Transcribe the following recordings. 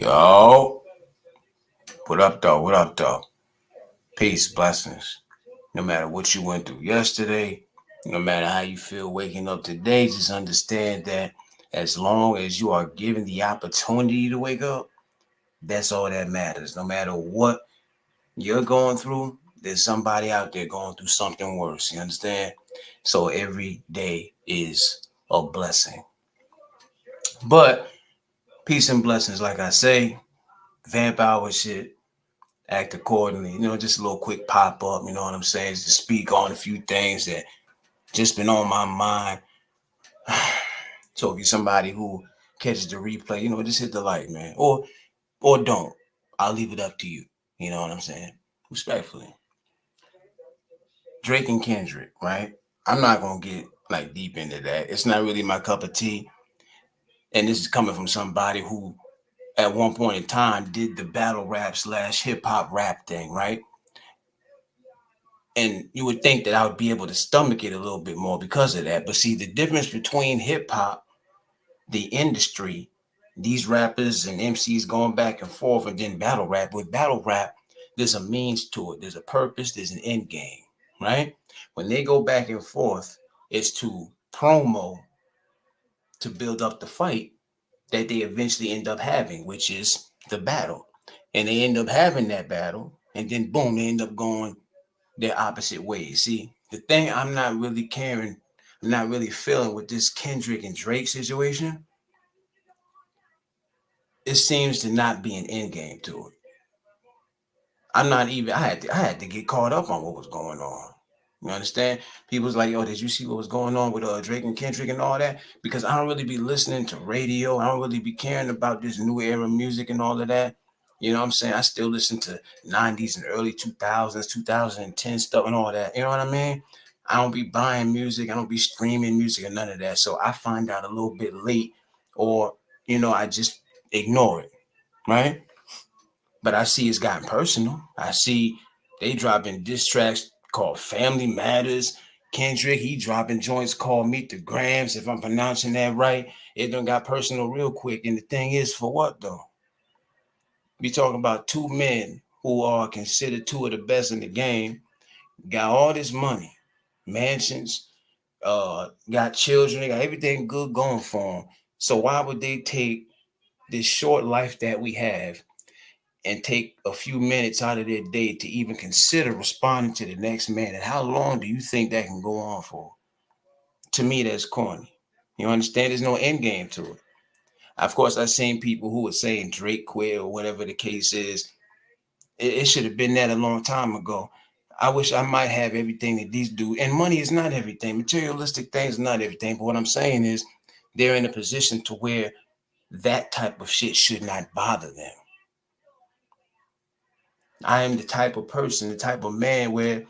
Yo, what up, though? What up, though? Peace, blessings. No matter what you went through yesterday, no matter how you feel waking up today, just understand that as long as you are given the opportunity to wake up, that's all that matters. No matter what you're going through, there's somebody out there going through something worse. You understand? So every day is a blessing. But peace and blessings, like I say, vamp hour shit, act accordingly. Just a little quick pop up, you know what I'm saying? Just to speak on a few things that just been on my mind. So if you're somebody who catches the replay, just hit the like, man. Or don't. I'll leave it up to you. You know what I'm saying? Respectfully. Drake and Kendrick, right? I'm not gonna get like deep into that. It's not really my cup of tea. And this is coming from somebody who at one point in time did the battle rap slash hip hop rap thing, right? And you would think that I would be able to stomach it a little bit more because of that. But see, the difference between hip hop, the industry, these rappers and MCs going back and forth, and then battle rap. With battle rap, there's a means to it. There's a purpose. There's an end game, right? When they go back and forth, it's to promo to build up the fight that they eventually end up having, which is the battle. And they end up having that battle, and then boom, they end up going their opposite ways. See, the thing I'm not really caring, I'm not really feeling with this Kendrick and Drake situation, it seems to not be an end game to it. I'm not even. I had to get caught up on what was going on. You understand? People's like, yo, did you see what was going on with Drake and Kendrick and all that? Because I don't really be listening to radio. I don't really be caring about this new era music and all of that. You know what I'm saying? I still listen to 90s and early 2000s, 2010 stuff and all that. You know what I mean? I don't be buying music. I don't be streaming music or none of that. So I find out a little bit late, or, I just ignore it. Right? But I see it's gotten personal. I see they dropping diss tracks called Family Matters. Kendrick, he dropping joints called Meet the Grams, if I'm pronouncing that right. It done got personal real quick. And the thing is, for what though? We talking about two men who are considered two of the best in the game, got all this money, mansions, got children, they got everything good going for them. So why would they take this short life that we have and take a few minutes out of their day to even consider responding to the next man? And how long do you think that can go on for? To me, that's corny. You understand? There's no end game to it. Of course, I've seen people who are saying Drake quit or whatever the case is. It should have been that a long time ago. I wish I might have everything that these do. And money is not everything. Materialistic things are not everything. But what I'm saying is they're in a position to where that type of shit should not bother them. I am the type of person, the type of man where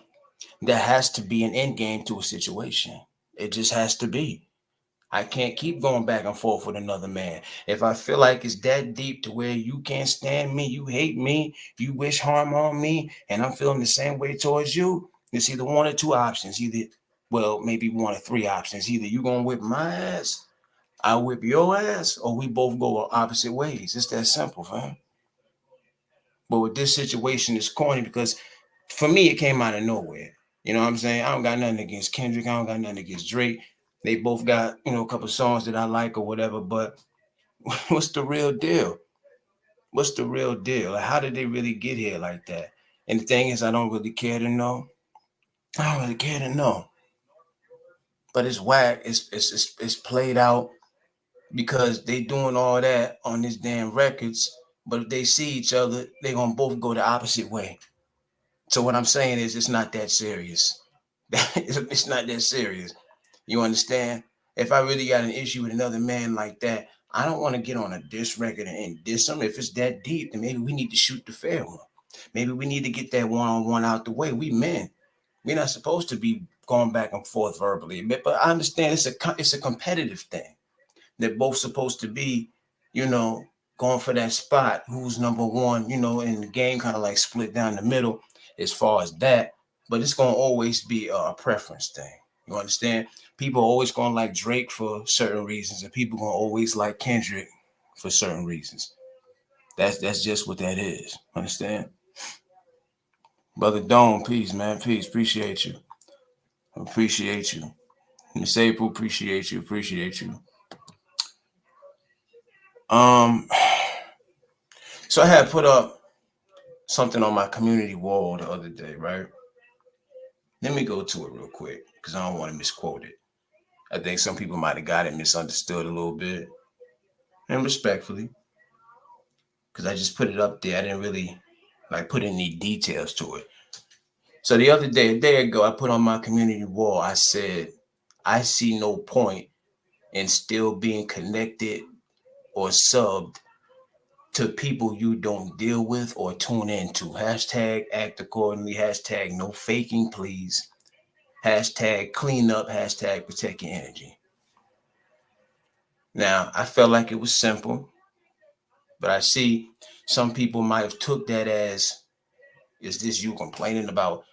there has to be an end game to a situation. It just has to be. I can't keep going back and forth with another man. If I feel like it's that deep to where you can't stand me, you hate me, you wish harm on me, and I'm feeling the same way towards you, it's either one or two options. Well, maybe one or three options. Either you gonna whip my ass, I whip your ass, or we both go opposite ways. It's that simple, fam. But with this situation, it's corny because for me, it came out of nowhere. You know what I'm saying? I don't got nothing against Kendrick. I don't got nothing against Drake. They both got, a couple songs that I like or whatever. But what's the real deal? What's the real deal? Like, how did they really get here like that? And the thing is, I don't really care to know. I don't really care to know. But it's whack. It's played out because they doing all that on this damn records. But if they see each other, they gonna both go the opposite way. So what I'm saying is, it's not that serious. It's not that serious. You understand? If I really got an issue with another man like that, I don't want to get on a diss record and diss him. If it's that deep, then maybe we need to shoot the fair one. Maybe we need to get that one-on-one out the way. We men, we're not supposed to be going back and forth verbally. But I understand it's a competitive thing. They're both supposed to be, going for that spot. Who's number one? In the game, kind of like split down the middle as far as that. But it's gonna always be a preference thing. You understand? People are always gonna like Drake for certain reasons, and people gonna always like Kendrick for certain reasons. That's just what that is. Understand? Brother Dome, peace, man. Peace. Appreciate you. Appreciate you. Miss April, appreciate you. Appreciate you. So I had put up something on my community wall the other day, right? Let me go to it real quick because I don't want to misquote it. I think some people might have got it misunderstood a little bit. And respectfully, because I just put it up there. I didn't really like put any details to it. So the other day, a day ago, I put on my community wall, I said, I see no point in still being connected or subbed to people you don't deal with or tune into. Hashtag act accordingly. Hashtag no faking, please. Hashtag clean up. Hashtag protect your energy. Now, I felt like it was simple, but I see some people might have took that as, is this you complaining about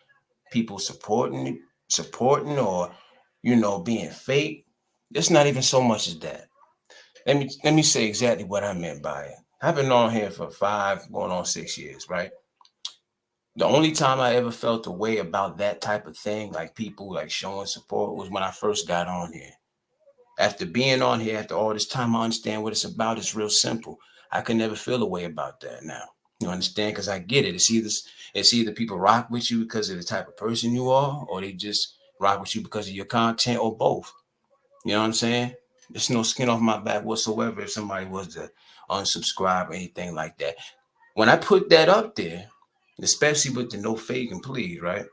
people supporting or, being fake? It's not even so much as that. Let me say exactly what I meant by it. I've been on here for 5, going on 6 years, right? The only time I ever felt a way about that type of thing, like people like showing support, was when I first got on here. After being on here, after all this time, I understand what it's about. It's real simple. I can never feel a way about that now. You understand? Because I get it. It's either people rock with you because of the type of person you are, or they just rock with you because of your content, or both. You know what I'm saying? There's no skin off my back whatsoever if somebody was to unsubscribe or anything like that. When I put that up there, especially with the no fake and please, right?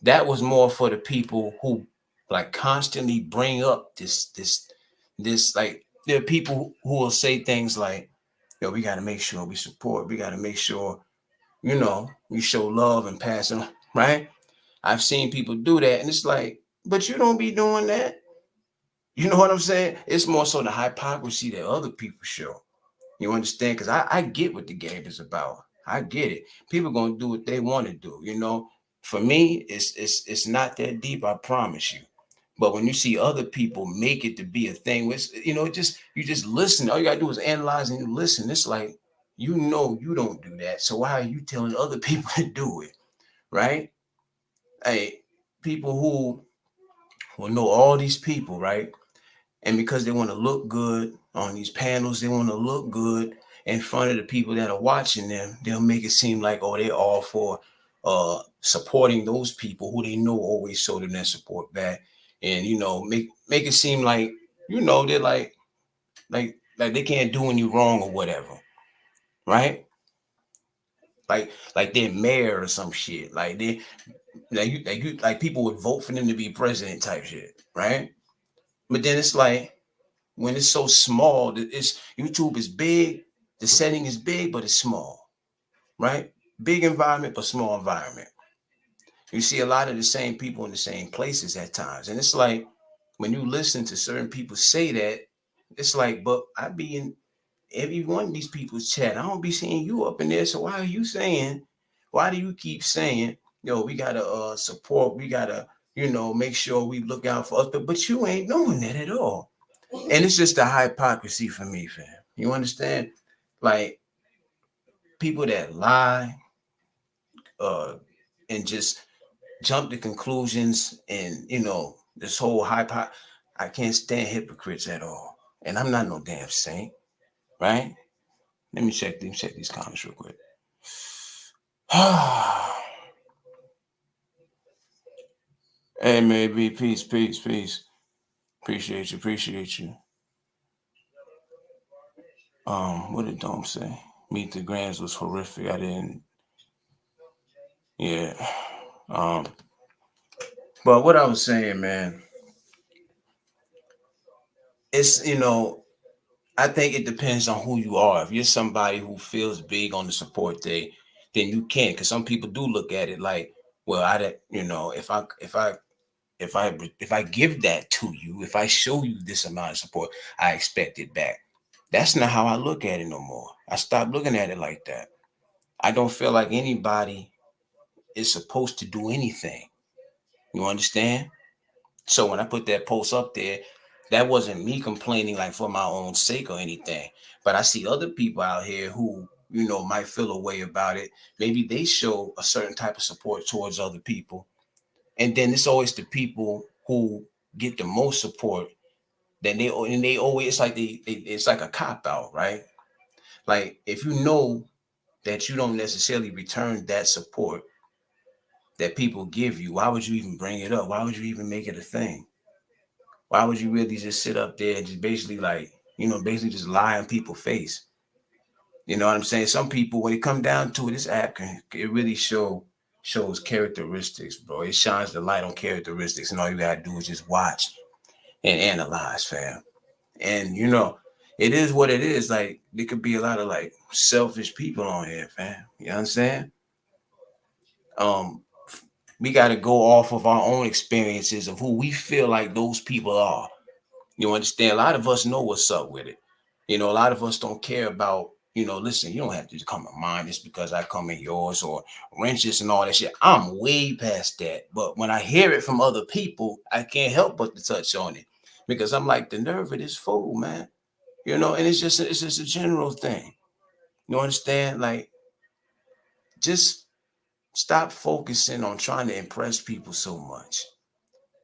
That was more for the people who like constantly bring up this like, there are people who will say things like, yo, we got to make sure we support, we got to make sure, we show love and pass it on, right? I've seen people do that, and it's like, but you don't be doing that. You know what I'm saying? It's more so the hypocrisy that other people show. You understand? Because I get what the game is about. I get it. People gonna do what they want to do. For me, it's not that deep. I promise you. But when you see other people make it to be a thing, which you just listen. All you gotta do is analyze and you listen. It's like, you don't do that. So why are you telling other people to do it? Right? Hey, people who will know all these people, right? And because they want to look good on these panels, they want to look good in front of the people that are watching them. They'll make it seem like, oh, they're all for supporting those people who they know always show them their support back. And make it seem like, they're like they can't do any wrong or whatever. Right? Like they're mayor or some shit. Like like people would vote for them to be president type shit, right? But then it's like, when it's so small, it's YouTube is big, the setting is big, but it's small, right? Big environment, but small environment. You see a lot of the same people in the same places at times. And it's like, when you listen to certain people say that, it's like, but I be in every one of these people's chat. I don't be seeing you up in there. So why do you keep saying, we gotta support, we gotta, make sure we look out for us, but you ain't doing that at all. And it's just a hypocrisy for me, fam. You understand? Like, people that lie uh and just jump to conclusions, and this whole I can't stand hypocrites at all. And I'm not no damn saint, right? Let me check these comments real quick. Hey, maybe peace, peace, peace. Appreciate you. What did Dome say? Meet the Grams was horrific. I didn't. Yeah. Um, but what I was saying, man, it's I think it depends on who you are. If you're somebody who feels big on the support day, then you can. Because some people do look at it like, well, if I give that to you, if I show you this amount of support, I expect it back. That's not how I look at it no more. I stopped looking at it like that. I don't feel like anybody is supposed to do anything. You understand? So when I put that post up there, that wasn't me complaining like for my own sake or anything. But I see other people out here who might feel a way about it. Maybe they show a certain type of support towards other people. And then it's always the people who get the most support. Then they always, it's like it's like a cop out, right? Like if you know that you don't necessarily return that support that people give you, why would you even bring it up? Why would you even make it a thing? Why would you really just sit up there and just basically like, basically just lie in people's face? You know what I'm saying? Some people, when it come down to it, this app it really shows characteristics, bro. It shines the light on characteristics, and all you gotta do is just watch and analyze, fam. And it is what it is. Like there could be a lot of like selfish people on here, fam. You understand? Um, we got to go off of our own experiences of who we feel like those people are. You understand? A lot of us know what's up with it. A lot of us don't care about, listen, you don't have to come in mine just because I come in yours or wrenches and all that shit. I'm way past that. But when I hear it from other people, I can't help but to touch on it because I'm like, the nerve of this fool, man. And it's just a general thing. You understand? Like, just stop focusing on trying to impress people so much.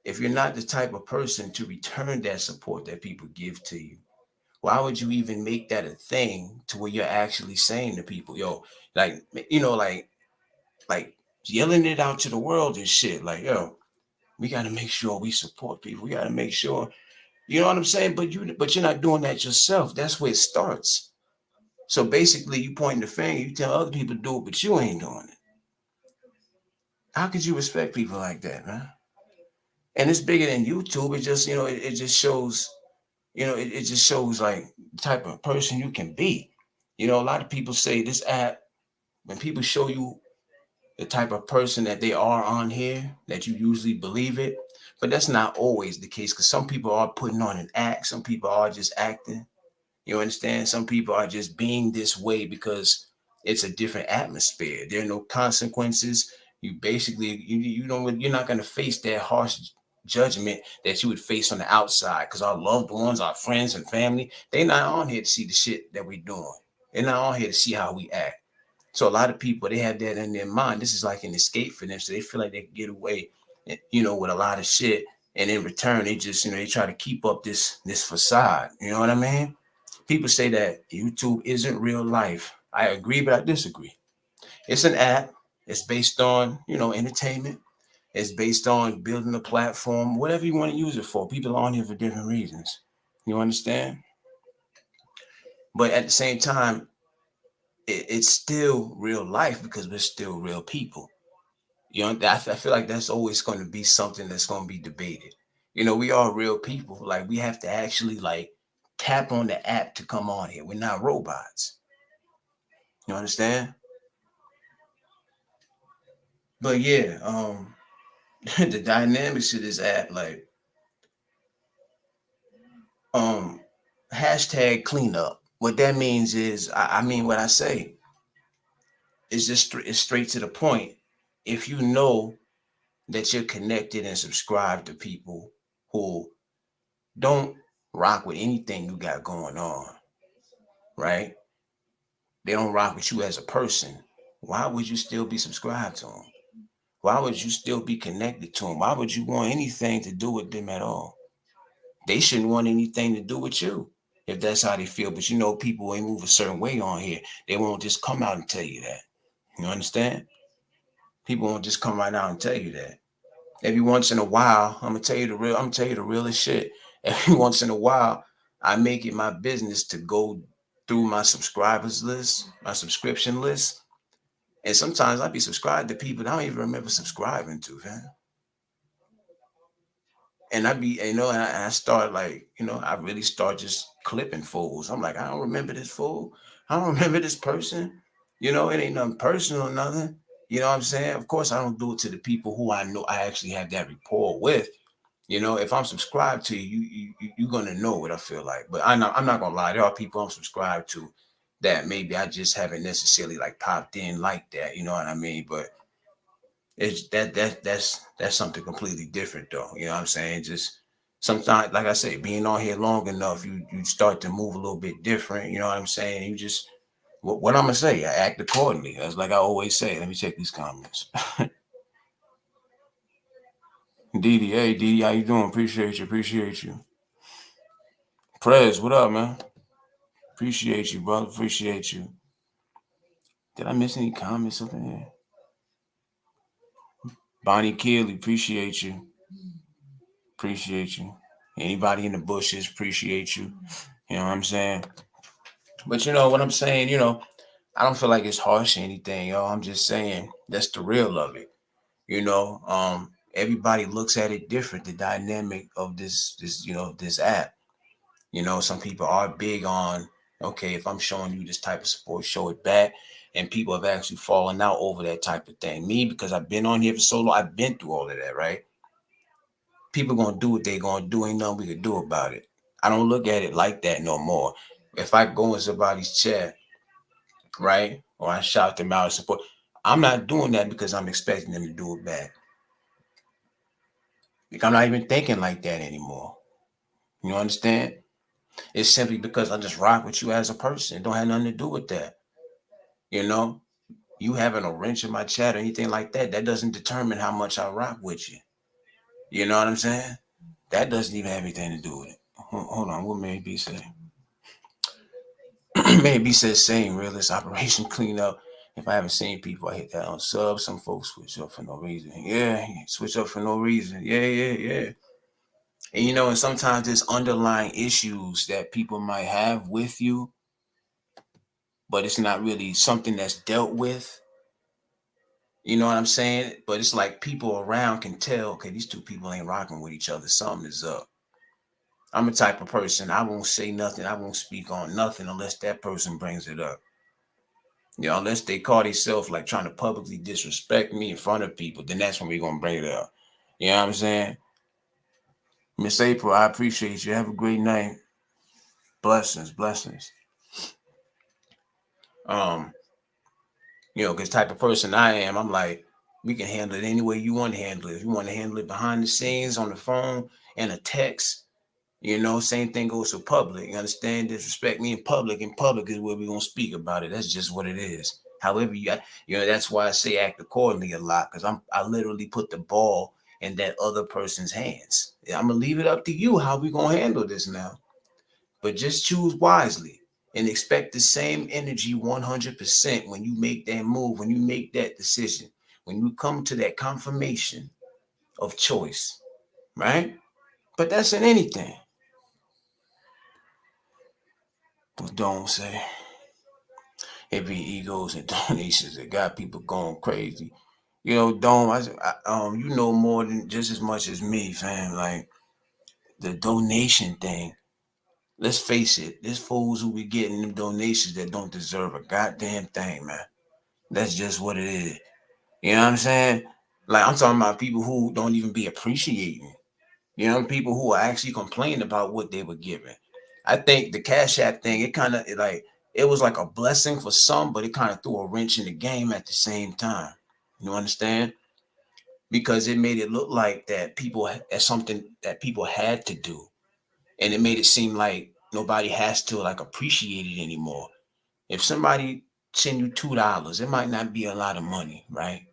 If you're not the type of person to return that support that people give to you, why would you even make that a thing to where you're actually saying to people, yo, like, like yelling it out to the world and shit, like, yo, we got to make sure we support people. We got to make sure, you know what I'm saying? But you're not doing that yourself. That's where it starts. So basically, you point the finger, you tell other people to do it, but you ain't doing it. How could you respect people like that, man? And it's bigger than YouTube. It just, it just shows, it just shows like the type of person you can be. A lot of people say this app, when people show you the type of person that they are on here, that you usually believe it. But that's not always the case because some people are putting on an act. Some people are just acting. You understand? Some people are just being this way because it's a different atmosphere. There are no consequences. You basically you're not going to face that harsh judgment that you would face on the outside because our loved ones, our friends and family, they're not on here to see the shit that we're doing. They're not on here to see how we act. So a lot of people, they have that in their mind. This is like an escape for them. So they feel like they can get away, with a lot of shit. And in return, they just, they try to keep up this facade. You know what I mean? People say that YouTube isn't real life. I agree, but I disagree. It's an app. It's based on, entertainment. It's based on building a platform, whatever you want to use it for. People are on here for different reasons. You understand? But at the same time, it's still real life because we're still real people. I feel like that's always going to be something that's going to be debated. We are real people. Like we have to actually like tap on the app to come on here. We're not robots. You understand? But yeah, the dynamics of this app, like um hashtag cleanup. What that means is, I mean what I say. It's straight to the point. If you know that you're connected and subscribed to people who don't rock with anything you got going on, right? They don't rock with you as a person. Why would you still be subscribed to them? Why would you still be connected to them? Why would you want anything to do with them at all? They shouldn't want anything to do with you if that's how they feel. But people, they move a certain way on here. They won't just come out and tell you that. You understand? People won't just come right out and tell you that. Every once in a while, I'm gonna tell you the realest shit. Every once in a while, I make it my business to go through my subscribers list, my subscription list. And sometimes I be subscribed to people that I don't even remember subscribing to, man. And I be, and I start like, I really start just clipping fools. I'm like, I don't remember this fool. I don't remember this person. It ain't nothing personal or nothing. You know what I'm saying? Of course, I don't do it to the people who I know I actually have that rapport with. If I'm subscribed to you're gonna know what I feel like. But I'm not gonna lie. There are people I'm subscribed to that maybe I just haven't necessarily like popped in like that. You know what I mean? But it's that's something completely different though. You know what I'm saying? Just sometimes, like I say, being on here long enough, you start to move a little bit different. You know what I'm saying? You just what I'm gonna say, I act accordingly. That's like I always say. Let me check these comments. Didi, hey Didi, how you doing? Appreciate you, appreciate you. Prez, what up, man? Appreciate you, brother. Appreciate you. Did I miss any comments up in here? Bonnie Keeley, appreciate you. Appreciate you. Anybody in the bushes, appreciate you. You know what I'm saying? But you know what I'm saying, I don't feel like it's harsh or anything, yo. I'm just saying that's the real of it. Everybody looks at it different, the dynamic of this app. Some people are big on, okay, if I'm showing you this type of support, show it back. And people have actually fallen out over that type of thing. Me, because I've been on here for so long, I've been through all of that, right? People gonna do what they gonna do. Ain't nothing we can do about it. I don't look at it like that no more. If I go in somebody's chat, right, or I shout them out of support, I'm not doing that because I'm expecting them to do it back. Like, I'm not even thinking like that anymore. You understand? It's simply because I just rock with you as a person. It don't have nothing to do with that. You having a wrench in my chat or anything like that, that doesn't determine how much I rock with you. You know what I'm saying? That doesn't even have anything to do with it. Hold on, what may be say? Maybe says same realist operation cleanup. If I haven't seen people, I hit that on sub. Some folks switch up for no reason. Yeah, switch up for no reason. Yeah. And sometimes there's underlying issues that people might have with you, but it's not really something that's dealt with. You know what I'm saying? But it's like people around can tell, okay, these two people ain't rocking with each other. Something is up. I'm the type of person, I won't say nothing. I won't speak on nothing unless that person brings it up. Unless they call themselves like trying to publicly disrespect me in front of people, then that's when we're going to bring it up. You know what I'm saying? Miss April, I appreciate you. Have a great night. Blessings. Because type of person I am, I'm like, we can handle it any way you want to handle it. If you want to handle it behind the scenes, on the phone, and a text, same thing goes for public. You understand? Disrespect me in public. In public is where we're going to speak about it. That's just what it is. However, that's why I say act accordingly a lot, because I literally put the ball in that other person's hands. I'm going to leave it up to you how we going to handle this now. But just choose wisely and expect the same energy 100% when you make that move, when you make that decision, when you come to that confirmation of choice, right? But that's in anything. What don't say. It be egos and donations that got people going crazy. Dome, you know more than just as much as me, fam. Like the donation thing. Let's face it, there's fools who be getting them donations that don't deserve a goddamn thing, man. That's just what it is. You know what I'm saying? Like I'm talking about people who don't even be appreciating. People who are actually complaining about what they were given. I think the Cash App thing, it was like a blessing for some, but it kind of threw a wrench in the game at the same time. You understand? Because it made it look like that people as something that people had to do, and it made it seem like nobody has to like appreciate it anymore. If somebody send you $2, it might not be a lot of money, right?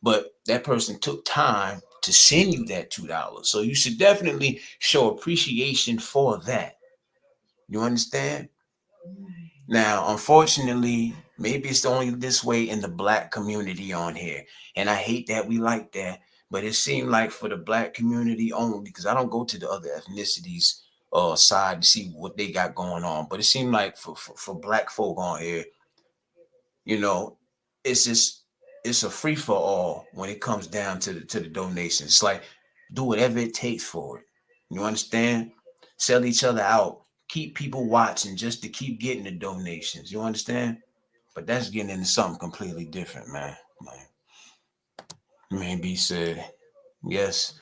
But that person took time to send you that $2. So you should definitely show appreciation for that. You understand? Now, unfortunately, maybe it's only this way in the Black community on here. And I hate that we like that. But it seemed like for the Black community only, because I don't go to the other ethnicities side to see what they got going on. But it seemed like for Black folk on here, it's just it's a free for all when it comes down to the donations. It's like do whatever it takes for it. You understand? Sell each other out, keep people watching just to keep getting the donations. You understand? But that's getting into something completely different, man. Like, maybe said, yes,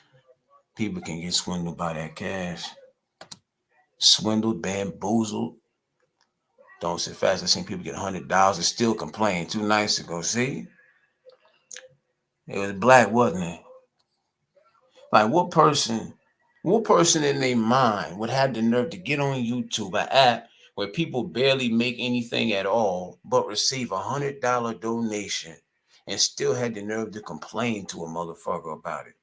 people can get swindled by that cash. Swindled, bamboozled. Don't sit fast. I seen people get $100 and still complain 2 nights ago. See? It was Black, wasn't it? Like what person in their mind would have the nerve to get on YouTube, an app where people barely make anything at all, but receive $100 donation and still had the nerve to complain to a motherfucker about it.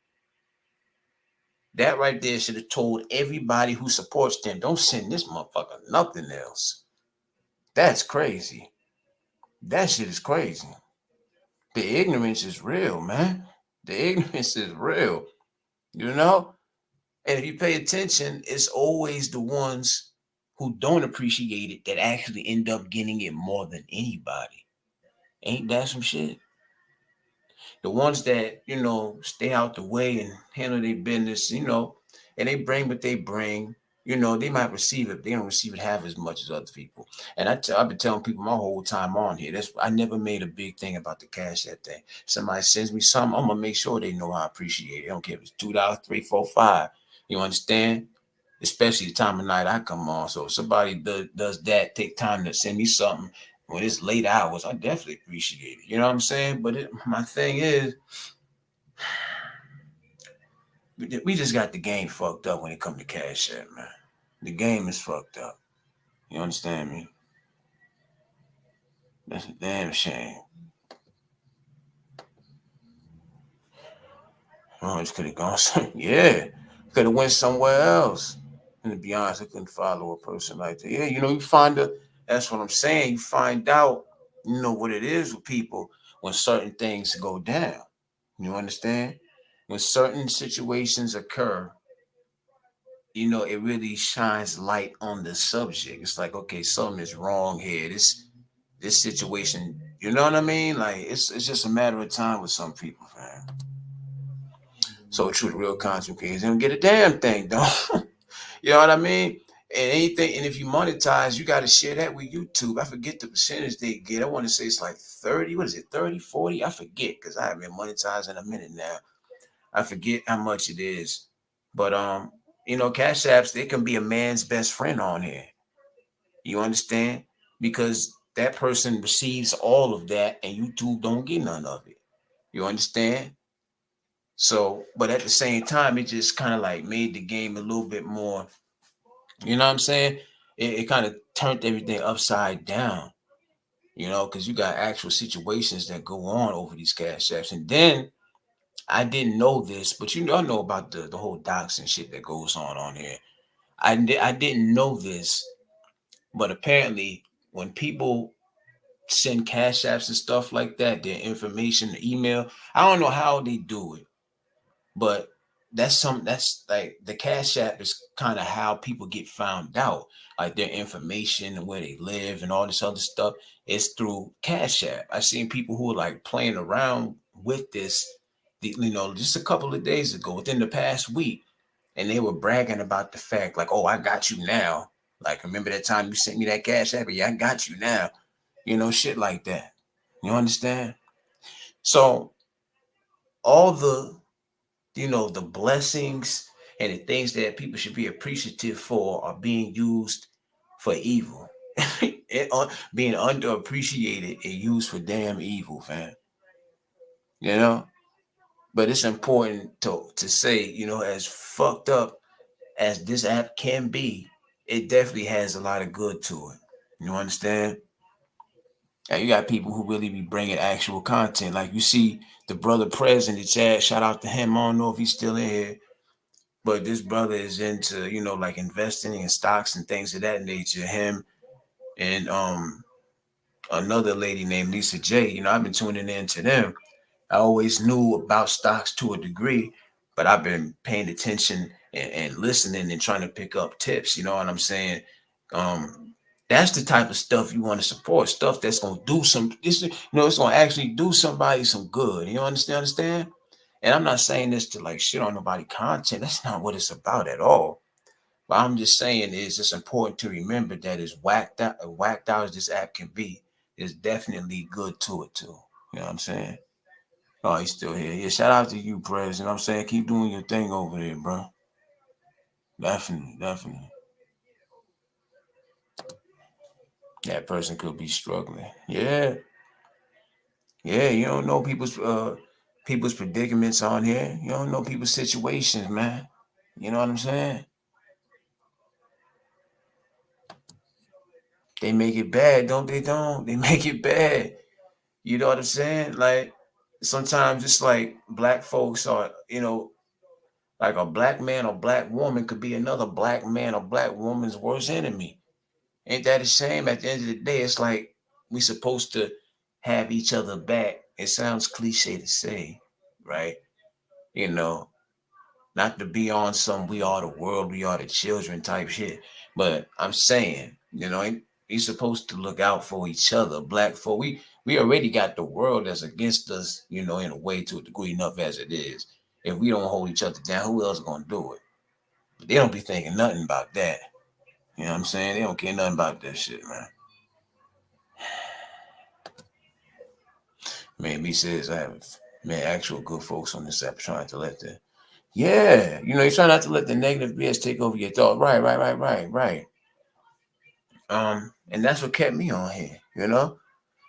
That right there should have told everybody who supports them, don't send this motherfucker nothing else. That's crazy. That shit is crazy. The ignorance is real, man. The ignorance is real, you know? And if you pay attention, it's always the ones who don't appreciate it that actually end up getting it more than anybody. Ain't that some shit? The ones that, stay out the way and handle their business, and they bring what they bring, they might receive it. They don't receive it half as much as other people. And I've been telling people my whole time on here. I never made a big thing about the Cash App thing. Somebody sends me something, I'm gonna make sure they know I appreciate it. I don't care if it's $2, $3, $4, $5. You understand? Especially the time of night I come on. So if somebody does that, take time to send me something when it's late hours, I definitely appreciate it. You know what I'm saying? But my thing is, we just got the game fucked up when it comes to Cash App, man. The game is fucked up. You understand me? That's a damn shame. Oh, it could have gone yeah. Could have went somewhere else. And to be honest, I couldn't follow a person like that. Yeah, you find that's what I'm saying. You find out, what it is with people when certain things go down. You understand? When certain situations occur, it really shines light on the subject. It's like, okay, something is wrong here. This situation, you know what I mean? Like it's just a matter of time with some people, man. So true, the real content creators don't get a damn thing, though. You know what I mean? And anything, and if you monetize, you got to share that with YouTube. I forget the percentage they get. I want to say it's like 30. What is it? 30, 40? I forget because I haven't been monetized in a minute now. I forget how much it is. But Cash Apps, they can be a man's best friend on here. You understand? Because that person receives all of that and YouTube don't get none of it. You understand? So, but at the same time, it just kind of like made the game a little bit more, you know what I'm saying? It kind of turned everything upside down, because you got actual situations that go on over these Cash Apps. And then I didn't know this, but I know about the whole docs and shit that goes on here. I didn't know this, but apparently when people send Cash Apps and stuff like that, their information, the email, I don't know how they do it, but that's like the Cash App is kind of how people get found out, like their information and where they live and all this other stuff is through Cash App. I've seen people who are like playing around with this, just a couple of days ago, within the past week, and they were bragging about the fact, like, oh, I got you now. Like, remember that time you sent me that Cash App? Yeah, I got you now. Shit like that. You understand? So all the blessings and the things that people should be appreciative for are being used for evil. Being underappreciated and used for damn evil, fam. But it's important to say, as fucked up as this app can be, it definitely has a lot of good to it. You understand? And you got people who really be bringing actual content. Like you see the brother Prez in the chat. Shout out to him. I don't know if he's still in here, but this brother is into, like investing in stocks and things of that nature. Him and another lady named Lisa J. I've been tuning in to them. I always knew about stocks to a degree, but I've been paying attention and listening and trying to pick up tips. You know what I'm saying? That's the type of stuff you want to support. Stuff that's gonna do it's gonna actually do somebody some good. You understand? And I'm not saying this to like shit on nobody content. That's not what it's about at all. But I'm just saying is it's important to remember that as whacked out as this app can be, there's definitely good to it too. You know what I'm saying? Oh, he's still here. Yeah, shout out to you, Prez. You know what I'm saying? Keep doing your thing over there, bro. Definitely. That person could be struggling. Yeah. Yeah, you don't know people's predicaments on here. You don't know people's situations, man. You know what I'm saying? They make it bad, don't they? Don't they make it bad? You know what I'm saying? Like sometimes it's like black folks are, like a black man or black woman could be another black man or black woman's worst enemy. Ain't that a shame? At the end of the day, it's like we supposed to have each other back. It sounds cliche to say, right? You know, not to be on some we are the world, we are the children type shit. But I'm saying, we supposed to look out for each other. Black folk, we already got the world that's against us, in a way to a degree enough as it is. If we don't hold each other down, who else gonna do it? But they don't be thinking nothing about that. You know what I'm saying? They don't care nothing about that shit, man. Man, me says I have actual good folks on this app trying to let the you try not to let the negative BS take over your thought. Right. And that's what kept me on here.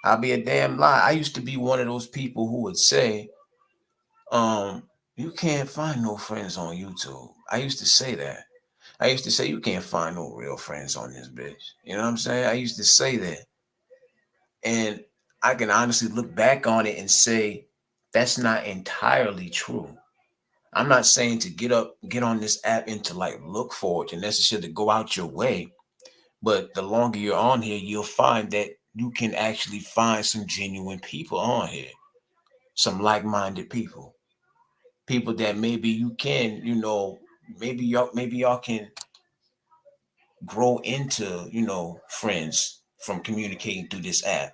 I'll be a damn lie. I used to be one of those people who would say, you can't find no friends on YouTube. I used to say that. I used to say you can't find no real friends on this bitch. You know what I'm saying? I used to say that. And I can honestly look back on it and say that's not entirely true. I'm not saying to get on this app and to like look for it and necessarily go out your way. But the longer you're on here, you'll find that you can actually find some genuine people on here, some like-minded people, people that maybe you can, maybe y'all can grow into, friends from communicating through this app.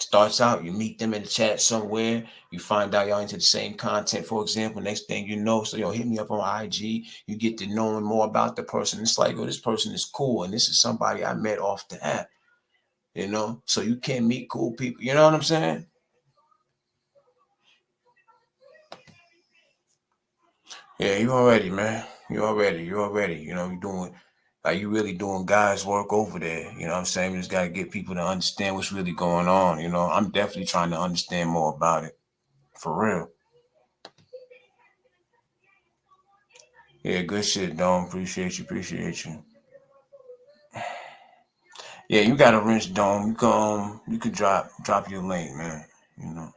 Starts out, you meet them in the chat somewhere, you find out y'all into the same content, for example. Next thing you know, so hit me up on IG, you get to knowing more about the person. It's like, oh, this person is cool, and this is somebody I met off the app, so you can meet cool people. You know what I'm saying? Yeah, you already, man. You already. You're doing, like, you really doing guys work over there. You know what I'm saying? We just got to get people to understand what's really going on. I'm definitely trying to understand more about it. For real. Yeah, good shit, Dome. Appreciate you. Yeah, you got a wrench, Dome. You can drop your link, man. You know.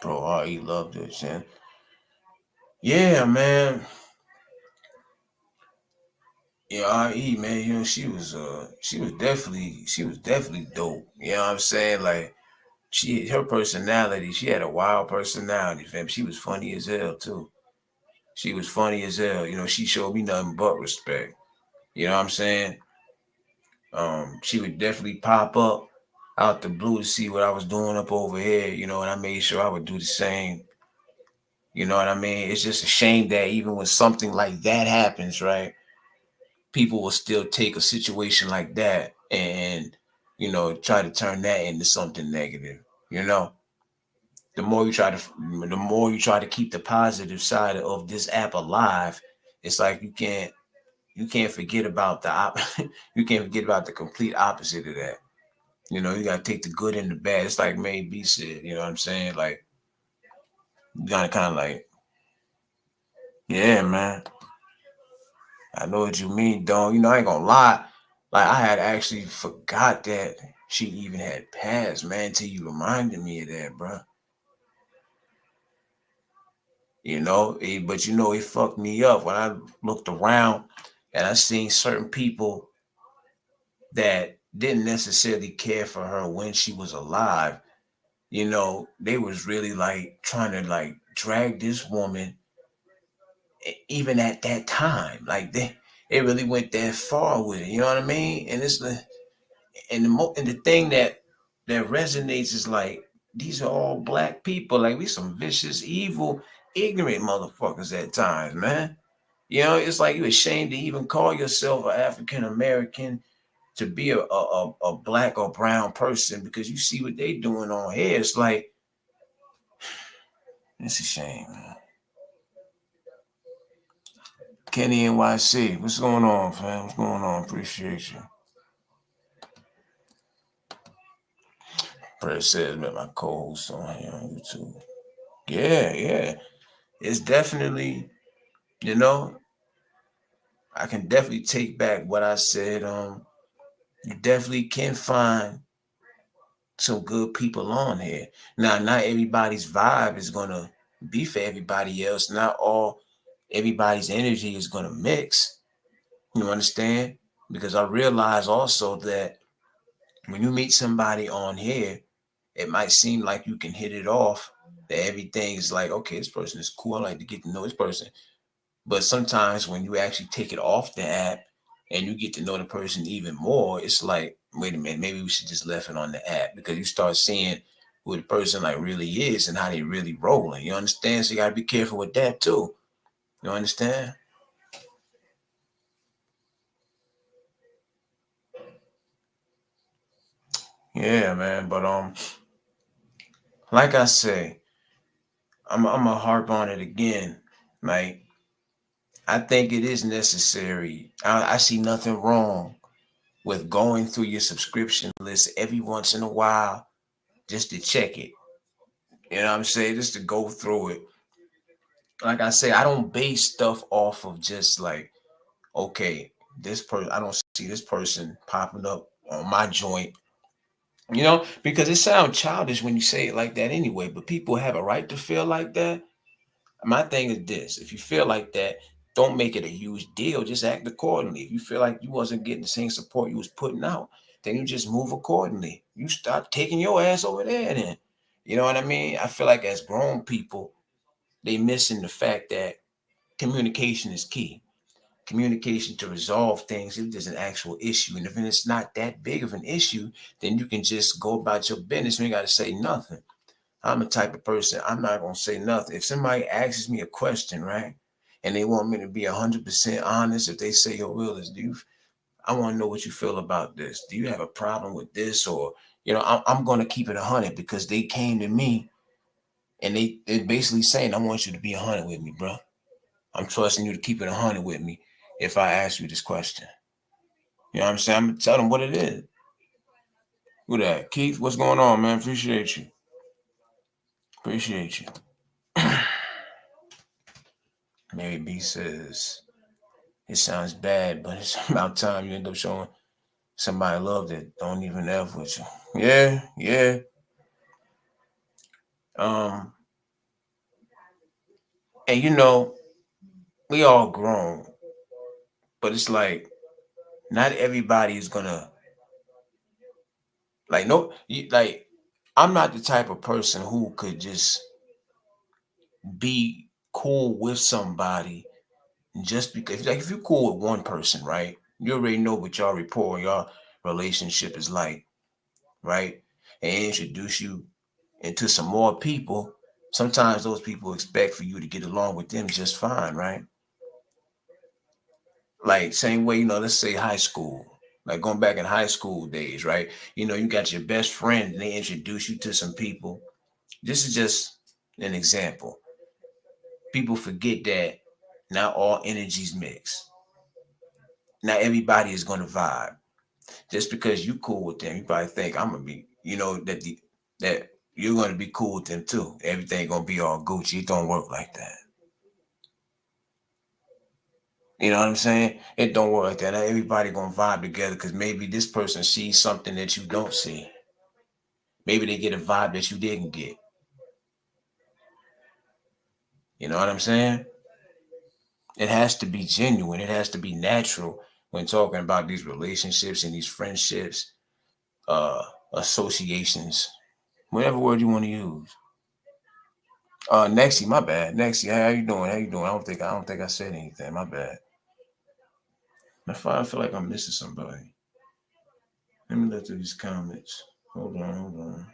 Bro, RE loved it, man. Yeah, man. Yeah, RE, man, she was definitely dope. You know what I'm saying? Like her personality, she had a wild personality, fam. She was funny as hell too. She was funny as hell. She showed me nothing but respect. You know what I'm saying? She would definitely pop up out the blue to see what I was doing up over here, and I made sure I would do the same. You know what I mean? It's just a shame that even when something like that happens, right, people will still take a situation like that and, try to turn that into something negative. You know, the more you try to keep the positive side of this app alive, it's like you can't forget about you can't forget about the complete opposite of that. You gotta take the good and the bad. It's like May B said, you know what I'm saying? Like you gotta kind of like, yeah, man. I know what you mean, dog. I ain't gonna lie. Like I had actually forgot that she even had passed, man, till you reminded me of that, bro. But it fucked me up when I looked around and I seen certain people that didn't necessarily care for her when she was alive. They was really like trying to like drag this woman even at that time. Like they really went that far with it. You know what I mean? And it's the and the thing that resonates is like these are all black people. Like we some vicious, evil, ignorant motherfuckers at times, man. It's like you're ashamed to even call yourself an African American, to be a black or brown person, because you see what they doing on here. It's like it's a shame, man. Kenny NYC, what's going on, fam? What's going on? Appreciate you. Press says, met my co-host on here on YouTube. Yeah. It's definitely You know, I can definitely take back what I said. You definitely can find some good people on here. Now, not everybody's vibe is gonna be for everybody else. Not all everybody's energy is gonna mix. You understand? Because I realize also that when you meet somebody on here, it might seem like you can hit it off. That everything is like, okay, this person is cool. I like to get to know this person. But sometimes when you actually take it off the app and you get to know the person even more, it's like, wait a minute, maybe we should just left it on the app, because you start seeing who the person like really is and how they really rolling. You understand? So you gotta be careful with that too. You understand? Yeah, man. But like I say, I'm gonna harp on it again. Like, I think it is necessary. I see nothing wrong with going through your subscription list every once in a while just to check it. You know what I'm saying? Just to go through it. Like I say, I don't base stuff off of just like, okay, this person, I don't see this person popping up on my joint, because it sounds childish when you say it like that anyway, but people have a right to feel like that. My thing is this: if you feel like that, don't make it a huge deal. Just act accordingly. If you feel like you wasn't getting the same support you was putting out, then you just move accordingly. You stop taking your ass over there then. You know what I mean? I feel like as grown people, they missing the fact that communication is key. Communication to resolve things if there's an actual issue. And if it's not that big of an issue, then you can just go about your business. You ain't got to say nothing. I'm the type of person, I'm not going to say nothing. If somebody asks me a question, right, and they want me to be 100% honest, if they say, yo, Willis, I want to know what you feel about this. Do you have a problem with this? Or, I'm going to keep it 100 because they came to me and they're basically saying, I want you to be 100 with me, bro. I'm trusting you to keep it 100 with me if I ask you this question. You know what I'm saying? I'm going to tell them what it is. Who that? Keith, what's going on, man? Appreciate you. Appreciate you. Mary B says, it sounds bad, but it's about time you end up showing somebody love that don't even F with you. Yeah, yeah. Um, and we all grown, but it's like not everybody is gonna like no like I'm not the type of person who could just be cool with somebody just because, like, if you're cool with one person, right? You already know what y'all rapport, y'all relationship is like, right? And introduce you into some more people. Sometimes those people expect for you to get along with them just fine, right? Like, same way, let's say high school, like going back in high school days, right? You got your best friend and they introduce you to some people. This is just an example. People forget that not all energies mix. Not everybody is going to vibe. Just because you cool with them, you probably think I'm gonna be, that you're gonna be cool with them too. Everything gonna be all Gucci. It don't work like that. You know what I'm saying? It don't work like that. Not everybody gonna vibe together because maybe this person sees something that you don't see. Maybe they get a vibe that you didn't get. You know what I'm saying? It has to be genuine. It has to be natural when talking about these relationships and these friendships, uh, associations, whatever word you want to use. Nexie, my bad. Nexie, how you doing? How you doing? I don't think I said anything. My bad. I feel like I'm missing somebody. Let me look through these comments. Hold on, hold on.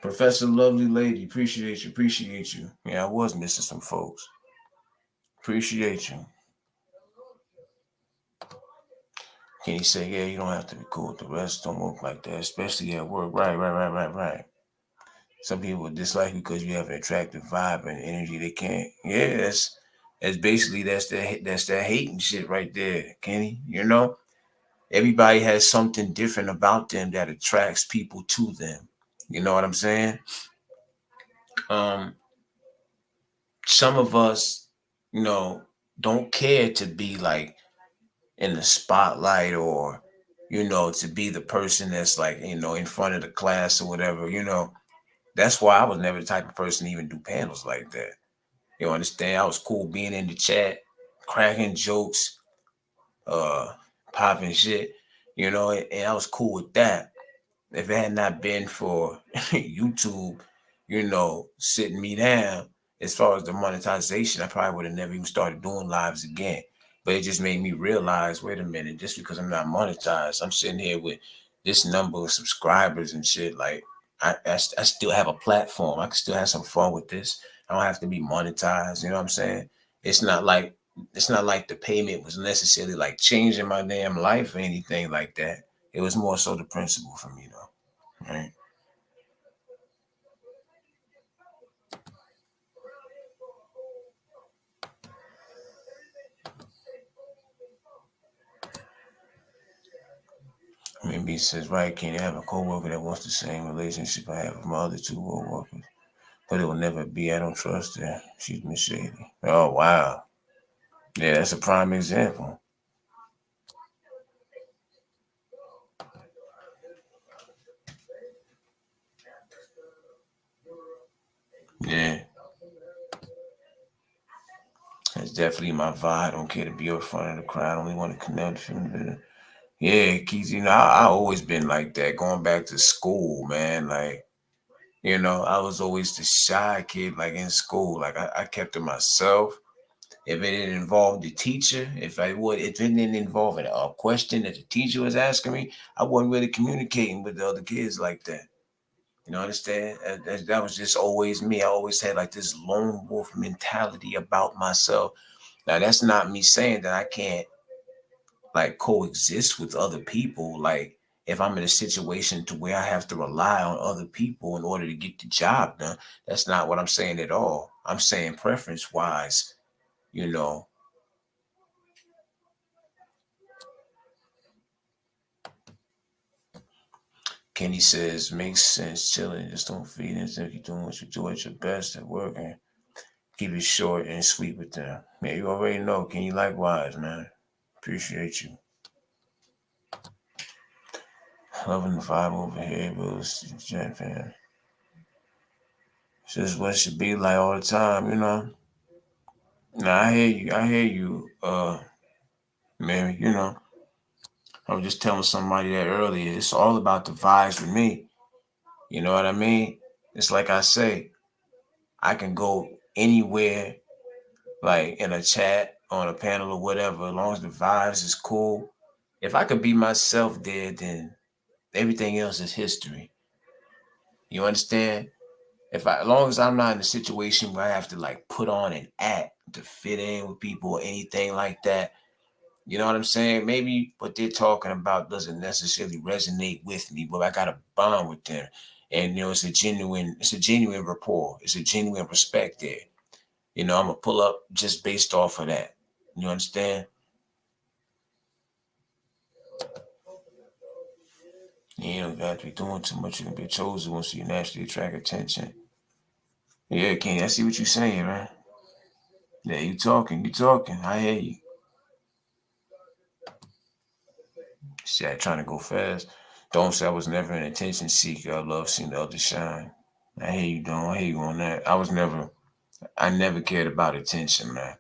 Professor Lovely Lady, appreciate you, appreciate you. Yeah, I was missing some folks. Appreciate you. Can you say, yeah, you don't have to be cool with the rest. Don't work like that, especially at work. Right, right, right, right, right. Some people dislike you because you have an attractive vibe and energy. They can't. Yeah, that's basically that's that hating shit right there, Kenny. Everybody has something different about them that attracts people to them. You know what I'm saying? Um, some of us, you know, don't care to be like in the spotlight or, to be the person that's like, in front of the class or whatever, That's why I was never the type of person to even do panels like that. You understand? I was cool being in the chat, cracking jokes, uh, popping shit, and I was cool with that. If it had not been for YouTube, sitting me down as far as the monetization, I probably would have never even started doing lives again. But it just made me realize, wait a minute, just because I'm not monetized, I'm sitting here with this number of subscribers and shit. Like, I still have a platform. I can still have some fun with this. I don't have to be monetized. You know what I'm saying? It's not like it's not like the payment was necessarily like changing my damn life or anything like that. It was more so the principle for me, though. Right? Maybe he says, right, can you have a coworker that wants the same relationship I have with my other two coworkers? But it will never be. I don't trust her. She's Miss Shady. Oh, wow. Yeah, that's a prime example. Yeah, that's definitely my vibe. I don't care to be up front of the crowd. I only want to connect with them. Yeah, Keith, I always been like that. Going back to school, man. Like, I was always the shy kid, like in school. Like, I kept to myself. If it didn't involve the teacher, if it didn't involve a question that the teacher was asking me, I wasn't really communicating with the other kids like that. You know, understand? That was just always me. I always had like this lone wolf mentality about myself. Now, that's not me saying that I can't like coexist with other people. Like, if I'm in a situation to where I have to rely on other people in order to get the job done, that's not what I'm saying at all. I'm saying preference wise, you know, Kenny says, makes sense. Chilling. Just don't feed into it. Keep doing what you do at your best at work and keep it short and sweet with them. Man, you already know. Kenny, likewise, man. Appreciate you. Loving the vibe over here, Bills. Jet fan. It's just what it should be like all the time. Nah, I hear you. I hear you, Mary. I was just telling somebody that earlier. It's all about the vibes with me. You know what I mean? It's like I say, I can go anywhere like in a chat, on a panel or whatever, as long as the vibes is cool. If I could be myself there, then everything else is history. You understand? As long as I'm not in a situation where I have to like put on an act to fit in with people or anything like that, you know what I'm saying? Maybe what they're talking about doesn't necessarily resonate with me, but I got a bond with them. And it's a genuine rapport. It's a genuine respect there. I'm gonna pull up just based off of that. You understand? You don't got to be doing too much. You can be chosen once you naturally attract attention. Yeah, Kenny, I see what you're saying, man. Yeah, you talking. I hear you. Shit, trying to go fast. Don't say I was never an attention seeker. I love seeing the others shine. I hear you, Don. I hear you on that. I never cared about attention, man.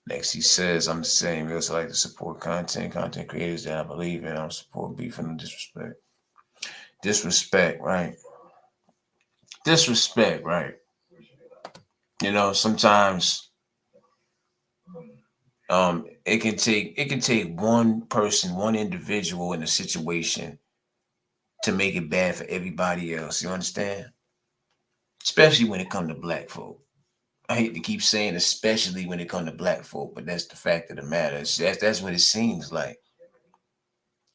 Next, he says, I'm the same. We also like to support content creators that I believe in. I don't support beef and disrespect. Disrespect, right? Disrespect, right? Sometimes it can take one person, one individual in a situation to make it bad for everybody else. You understand? Especially when it comes to black folk. I hate to keep saying especially when it comes to black folk, but that's the fact of the matter. That's what it seems like.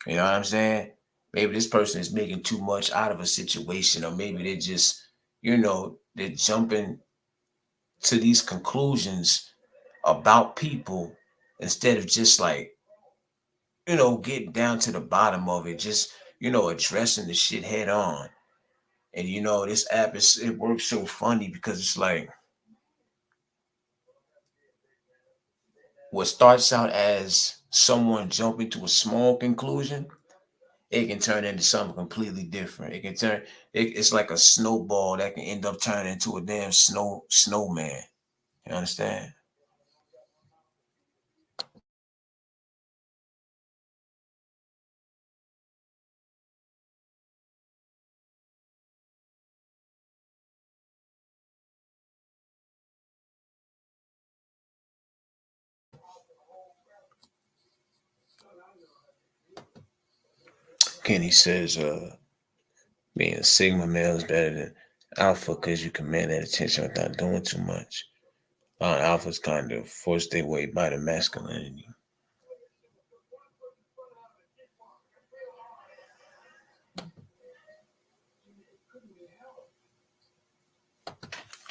You know what I'm saying? Maybe this person is making too much out of a situation, or maybe they're just, they're jumping to these conclusions about people instead of just like, getting down to the bottom of it, just, addressing the shit head on. And you know, this app it works so funny because it's like what starts out as someone jumping to a small conclusion, it can turn into something completely different. It can turn it's like a snowball that can end up turning into a damn snowman. You understand? Kenny says, being a Sigma male is better than Alpha because you command that attention without doing too much. Alphas kind of force their way by the masculinity.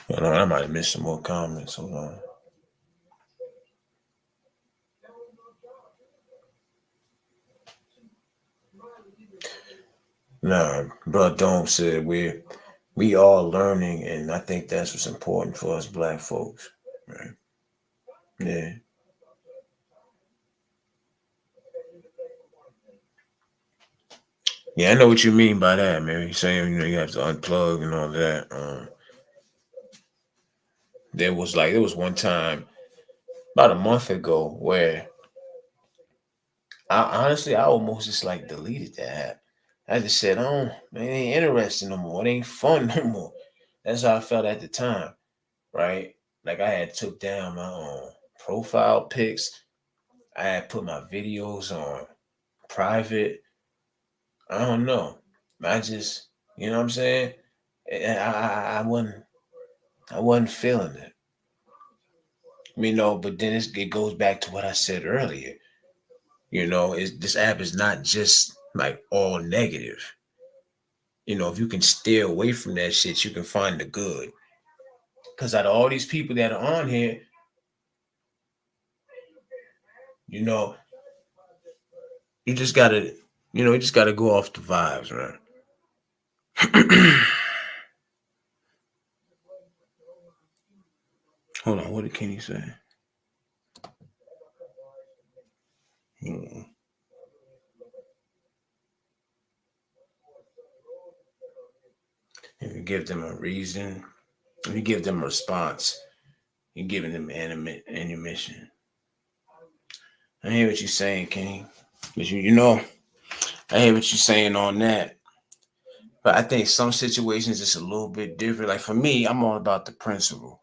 Hold on, I might have missed some more comments. Hold on. Nah, bro, Dome said we all learning, and I think that's what's important for us black folks. Right? Yeah. Yeah, I know what you mean by that, man. You're saying, you have to unplug and all that. There was one time about a month ago where I almost just like deleted that app. I just said, oh, it ain't interesting no more. It ain't fun no more. That's how I felt at the time, right? Like I had took down my profile pics. I had put my videos on private. I don't know. I just, you know what I'm saying? I wasn't feeling it. But then it goes back to what I said earlier. This app is not just like all negative. If you can stay away from that shit, you can find the good. Because out of all these people that are on here, you know, you just gotta go off the vibes, right? Hold on, what did Kenny say? Hmm. If you give them a reason, if you give them a response, you're giving them ammunition. I hear what you're saying, Kenny. But I hear what you're saying on that. But I think some situations it's a little bit different. Like for me, I'm all about the principle.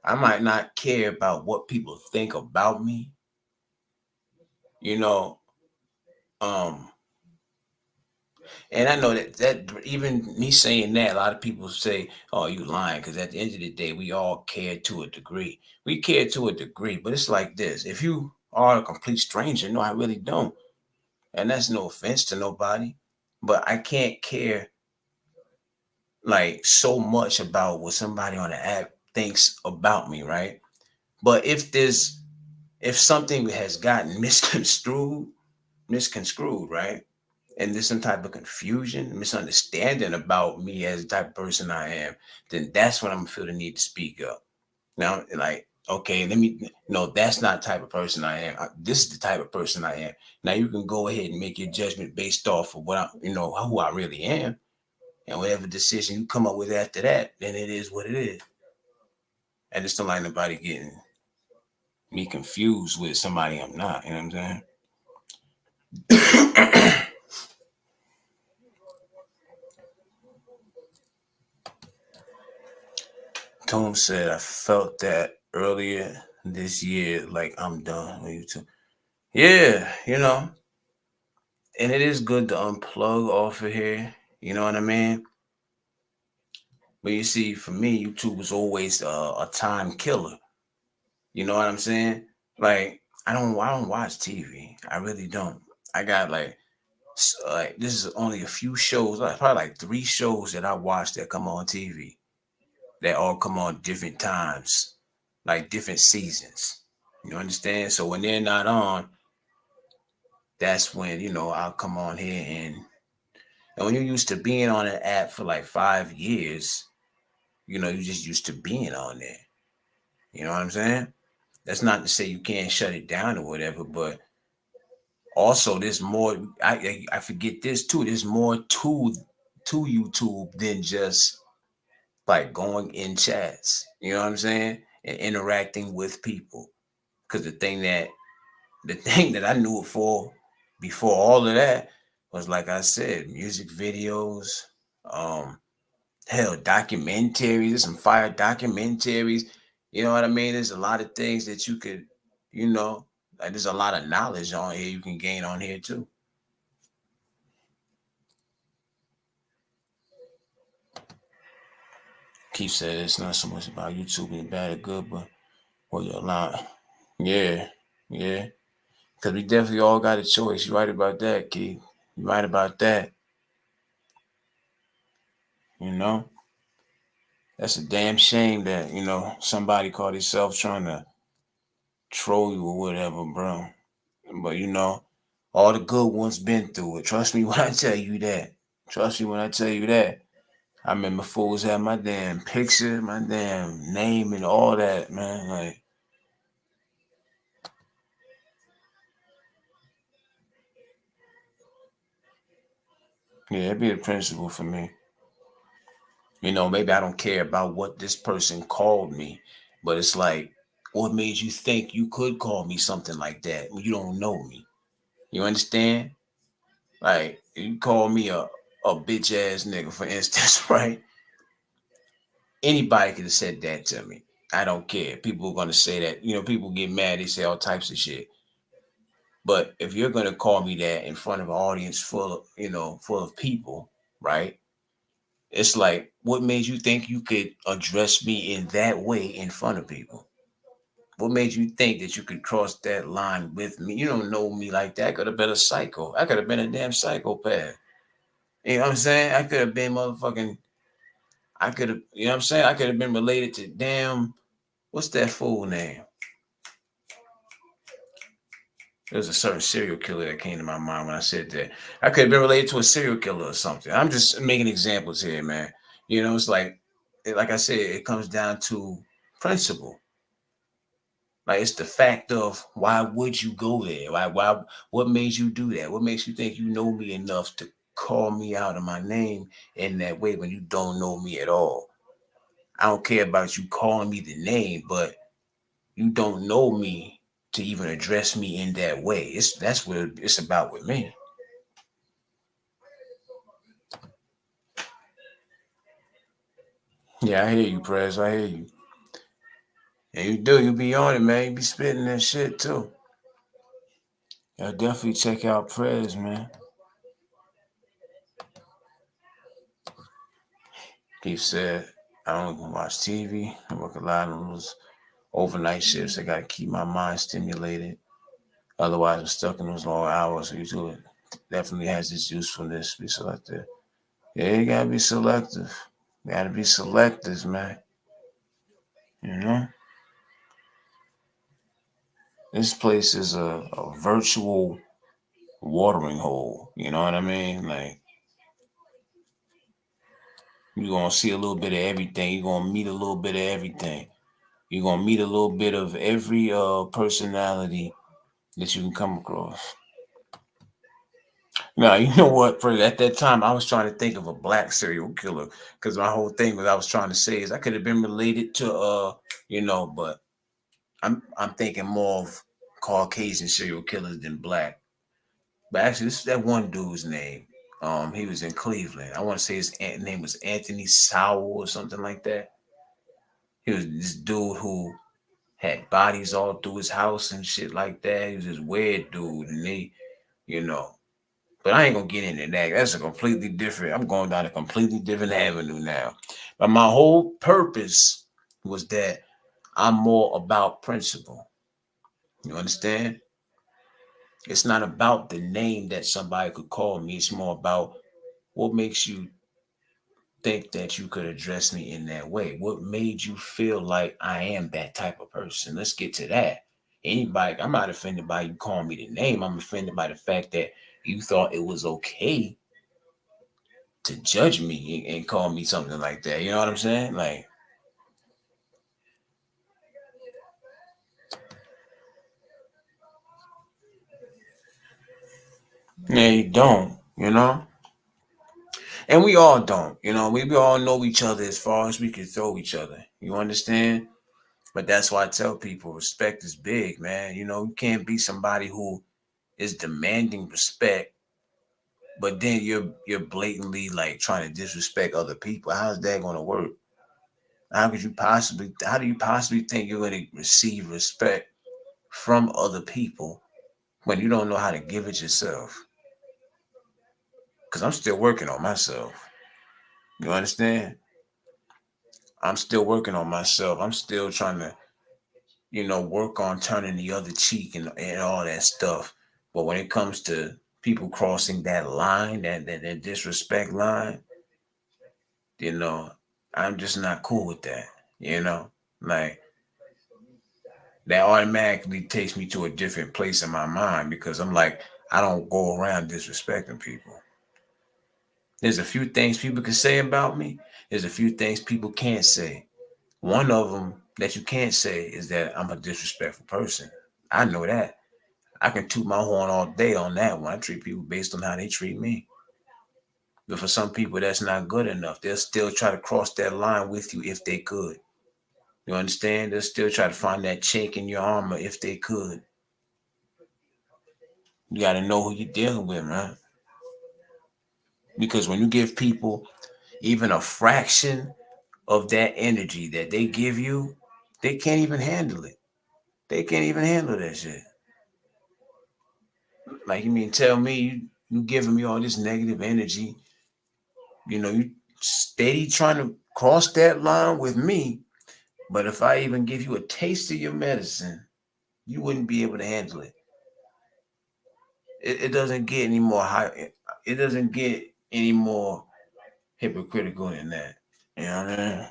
I might not care about what people think about me, you know. Um, and I know that even me saying that, a lot of people say, "Oh, you lying," because at the end of the day, we all care to a degree. We care to a degree, but it's like this: if you are a complete stranger, no, I really don't, and that's no offense to nobody, but I can't care like so much about what somebody on the app thinks about me, right? But if something has gotten misconstrued, right? And there's some type of confusion, misunderstanding about me as the type of person I am, then that's when I'm gonna feel the need to speak up. Now, like, okay, let me no, that's not the type of person I am. This is the type of person I am. Now you can go ahead and make your judgment based off of who I really am, and whatever decision you come up with after that, then it is what it is. I just don't like nobody getting me confused with somebody I'm not. You know what I'm saying? Tom said, I felt that earlier this year, like I'm done with YouTube. Yeah, and it is good to unplug off of here. You know what I mean? But you see, for me, YouTube was always a time killer. You know what I'm saying? Like, I don't watch TV. I really don't. I got like this is only a few shows, like probably like 3 shows that I watch that come on TV. That all come on different times, like different seasons. You understand? So when they're not on, that's when I'll come on here and And when you're used to being on an app for like 5 years, you just used to being on there. You know what I'm saying? That's not to say you can't shut it down or whatever, but also there's more. I forget this too. There's more to YouTube than just like going in chats. You know what I'm saying? And interacting with people. Because the thing that I knew it for before all of that was, like I said, music videos, um, hell, documentaries. There's some fire documentaries. You know what I mean? There's a lot of things that you could, like there's a lot of knowledge on here you can gain on here too. Keith said it's not so much about YouTube being bad or good, but what you're allowed. Yeah, yeah. Because we definitely all got a choice. You're right about that, Keith. You're right about that. You know? That's a damn shame that, somebody caught himself trying to troll you or whatever, bro. But, all the good ones been through it. Trust me when I tell you that. Trust me when I tell you that. I remember fools had my damn picture, my damn name, and all that, man. Like, yeah, it'd be a principle for me. Maybe I don't care about what this person called me, but it's like, what made you think you could call me something like that when you don't know me? You understand? Like, you call me a bitch ass nigga, for instance, right? Anybody could have said that to me. I don't care. People are gonna say that. People get mad. They say all types of shit. But if you're gonna call me that in front of an audience full of people, right? It's like, what made you think you could address me in that way in front of people? What made you think that you could cross that line with me? You don't know me like that. I could have been a psycho. I could have been a damn psychopath. You know what I'm saying? I could have been motherfucking. I could have, you know what I'm saying? I could have been related to damn. What's that fool name? There was a certain serial killer that came to my mind when I said that. I could have been related to a serial killer or something. I'm just making examples here, man. It's like I said, it comes down to principle. Like, it's the fact of, why would you go there? What made you do that? What makes you think you know me enough to call me out of my name in that way when you don't know me at all? I don't care about you calling me the name, but you don't know me to even address me in that way. That's what it's about with me. Yeah, I hear you, Prez. I hear you. And you be on it, man. You be spitting that shit too. Yeah, definitely check out Prez, man. He said, I don't even watch TV. I work a lot on those overnight shifts. I gotta keep my mind stimulated. Otherwise, I'm stuck in those long hours. So YouTube definitely has its usefulness. Be selective. Yeah, you gotta be selective. You gotta be selective, man. You know? This place is a virtual watering hole. You know what I mean? Like, you're gonna see a little bit of everything. You're gonna meet a little bit of everything. You're gonna meet a little bit of every personality that you can come across. Now, you know what? At that time, I was trying to think of a black serial killer, because my whole thing was, I was trying to say is I could have been related to but I'm thinking more of Caucasian serial killers than black. But actually, this is that one dude's name. He was in Cleveland. I want to say his name was Anthony Sowell or something like that. He was this dude who had bodies all through his house and shit like that. He was this weird dude, and you know. But I ain't gonna get into that. That's a completely different. I'm going down a completely different avenue now. But my whole purpose was that I'm more about principle. You understand? It's not about the name that somebody could call me. It's more about, what makes you think that you could address me in that way? What made you feel like I am that type of person? Let's get to that. Anybody, I'm not offended by you calling me the name. I'm offended by the fact that you thought it was okay to judge me and call me something like that. You know what I'm saying? Like, yeah, you don't, you know? And we all don't, you know, we all know each other as far as we can throw each other. You understand? But that's why I tell people respect is big, man. You know, you can't be somebody who is demanding respect, but then you're blatantly like trying to disrespect other people. How's that gonna work? How do you possibly think you're gonna receive respect from other people when you don't know how to give it yourself? Because I'm still working on myself. You understand? I'm still working on myself. I'm still trying to, work on turning the other cheek and all that stuff. But when it comes to people crossing that line, that disrespect line, you know, I'm just not cool with that. You know, like that automatically takes me to a different place in my mind because I'm like, I don't go around disrespecting people. There's a few things people can say about me. There's a few things people can't say. One of them that you can't say is that I'm a disrespectful person. I know that. I can toot my horn all day on that one. I treat people based on how they treat me. But for some people, that's not good enough. They'll still try to cross that line with you if they could. You understand? They'll still try to find that chink in your armor if they could. You got to know who you're dealing with, man. Because when you give people even a fraction of that energy that they give you, they can't even handle it. They can't even handle that shit. Like, you mean tell me you giving me all this negative energy, you steady trying to cross that line with me, but if I even give you a taste of your medicine, you wouldn't be able to handle it. It doesn't get any more high. It doesn't get any more hypocritical than that. You know what I mean?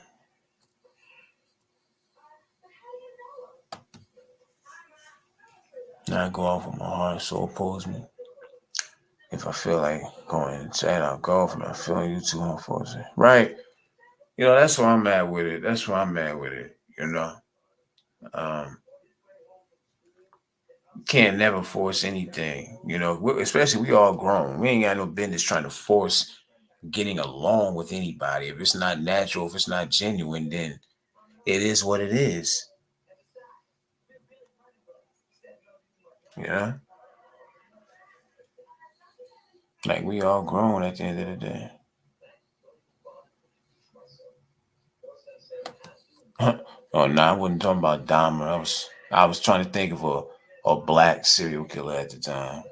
Now I go off with my heart and soul pulls me. If I feel like going and chat, I'll go off and I feel you too unfortunate. Right. That's where I'm at with it. That's where I'm at with it. Um, can't never force anything. Especially we all grown. We ain't got no business trying to force getting along with anybody. If it's not natural, if it's not genuine, then it is what it is. Yeah, like we all grown at the end of the day. Oh no, I wasn't talking about Dahmer. I was trying to think of a black serial killer at the time.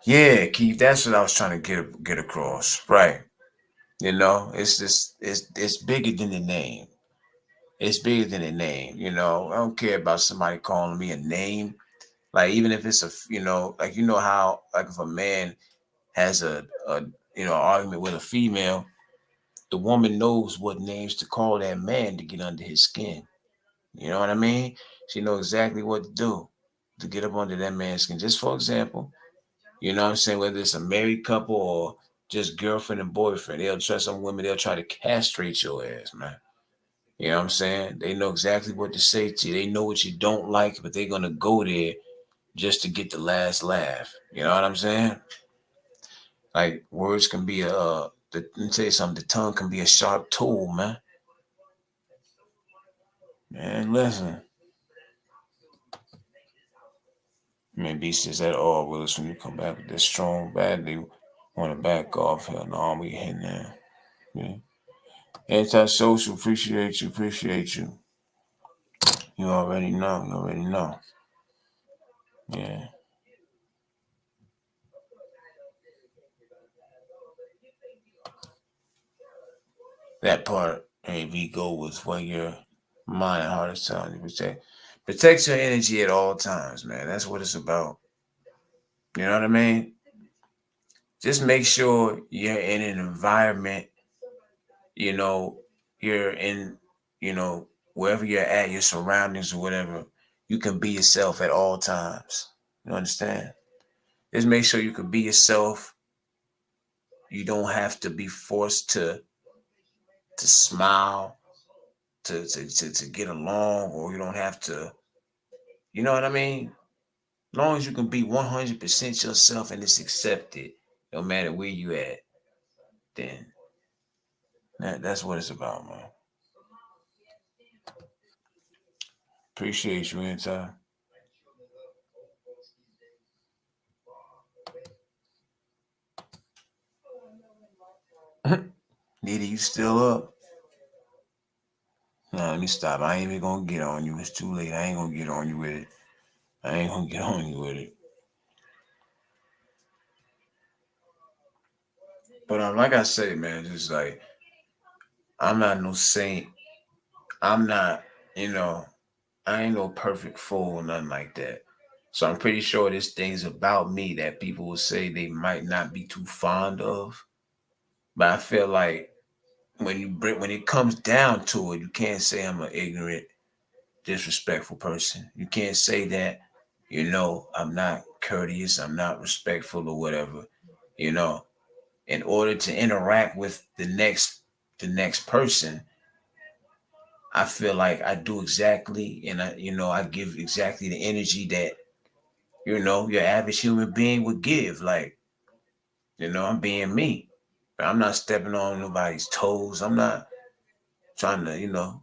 Yeah, Keith, that's what I was trying to get across. Right. It's just it's bigger than the name. It's bigger than a name. I don't care about somebody calling me a name. Like even if it's like how like if a man has a argument with a female, the woman knows what names to call that man to get under his skin. You know what I mean? She knows exactly what to do to get up under that man's skin. Just for example, you know what I'm saying? Whether it's a married couple or just girlfriend and boyfriend, some women, they'll try to castrate your ass, man. You know what I'm saying? They know exactly what to say to you. They know what you don't like, but they're gonna go there just to get the last laugh. You know what I'm saying? Like words can be let me tell you something, the tongue can be a sharp tool, man. Man, listen. Man, B says that all Willis when you come back with this strong badly want to back off. Hell no, we hitting there. Yeah. Antisocial, appreciate you, appreciate you. You already know, you already know. Yeah. That part, hey, we go with what your mind and heart is telling you. Protect your energy at all times, man. That's what it's about. You know what I mean? Just make sure you're in an environment, you know, you're in, wherever you're at, your surroundings or whatever, you can be yourself at all times. You understand? Just make sure you can be yourself. You don't have to be forced to smile to get along, or you don't have to, you know what I mean? As long as you can be 100% yourself and it's accepted, no matter where you at, then that's what it's about, man. Appreciate you anytime. Nita, you still up? Nah, let me stop. I ain't even gonna get on you. It's too late. I ain't gonna get on you with it. I ain't gonna get on you with it. But like I say, man, just like I'm not no saint. I'm not, you know, I ain't no perfect fool or nothing like that. So I'm pretty sure there's things about me that people will say they might not be too fond of. But I feel like when it comes down to it, you can't say I'm an ignorant, disrespectful person. You can't say that, I'm not courteous, I'm not respectful or whatever. You know, in order to interact with the next person, I feel like I do exactly, and I give exactly the energy that your average human being would give. Like, I'm being me. I'm not stepping on nobody's toes. I'm not trying to,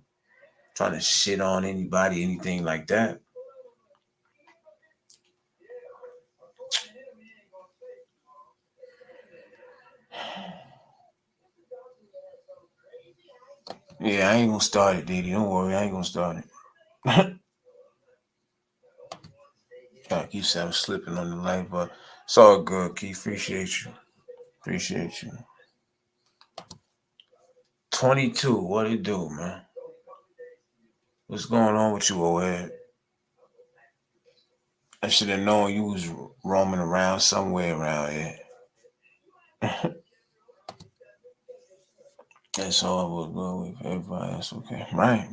trying to shit on anybody, anything like that. Yeah, I ain't gonna start it, Diddy. Don't worry, I ain't gonna start it. I keep saying I'm slipping on the light, but it's all good, Keith. Appreciate you. Appreciate you. 22, what it do, man? What's going on with you, old head? I should have known you was roaming around somewhere around here. That's all we'll go with everybody else. Okay. Right.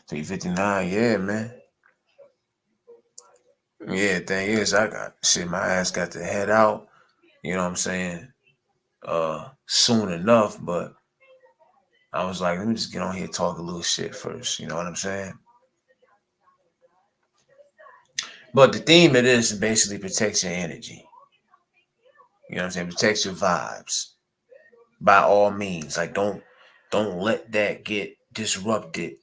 359, yeah, man. Yeah, thing is, I got shit, my ass got to head out, you know what I'm saying? Soon enough, but I was like, let me just get on here and talk a little shit first, you know what I'm saying? But the theme of this is basically protect your energy. You know what I'm saying? Protect your vibes. By all means. Like don't let that get disrupted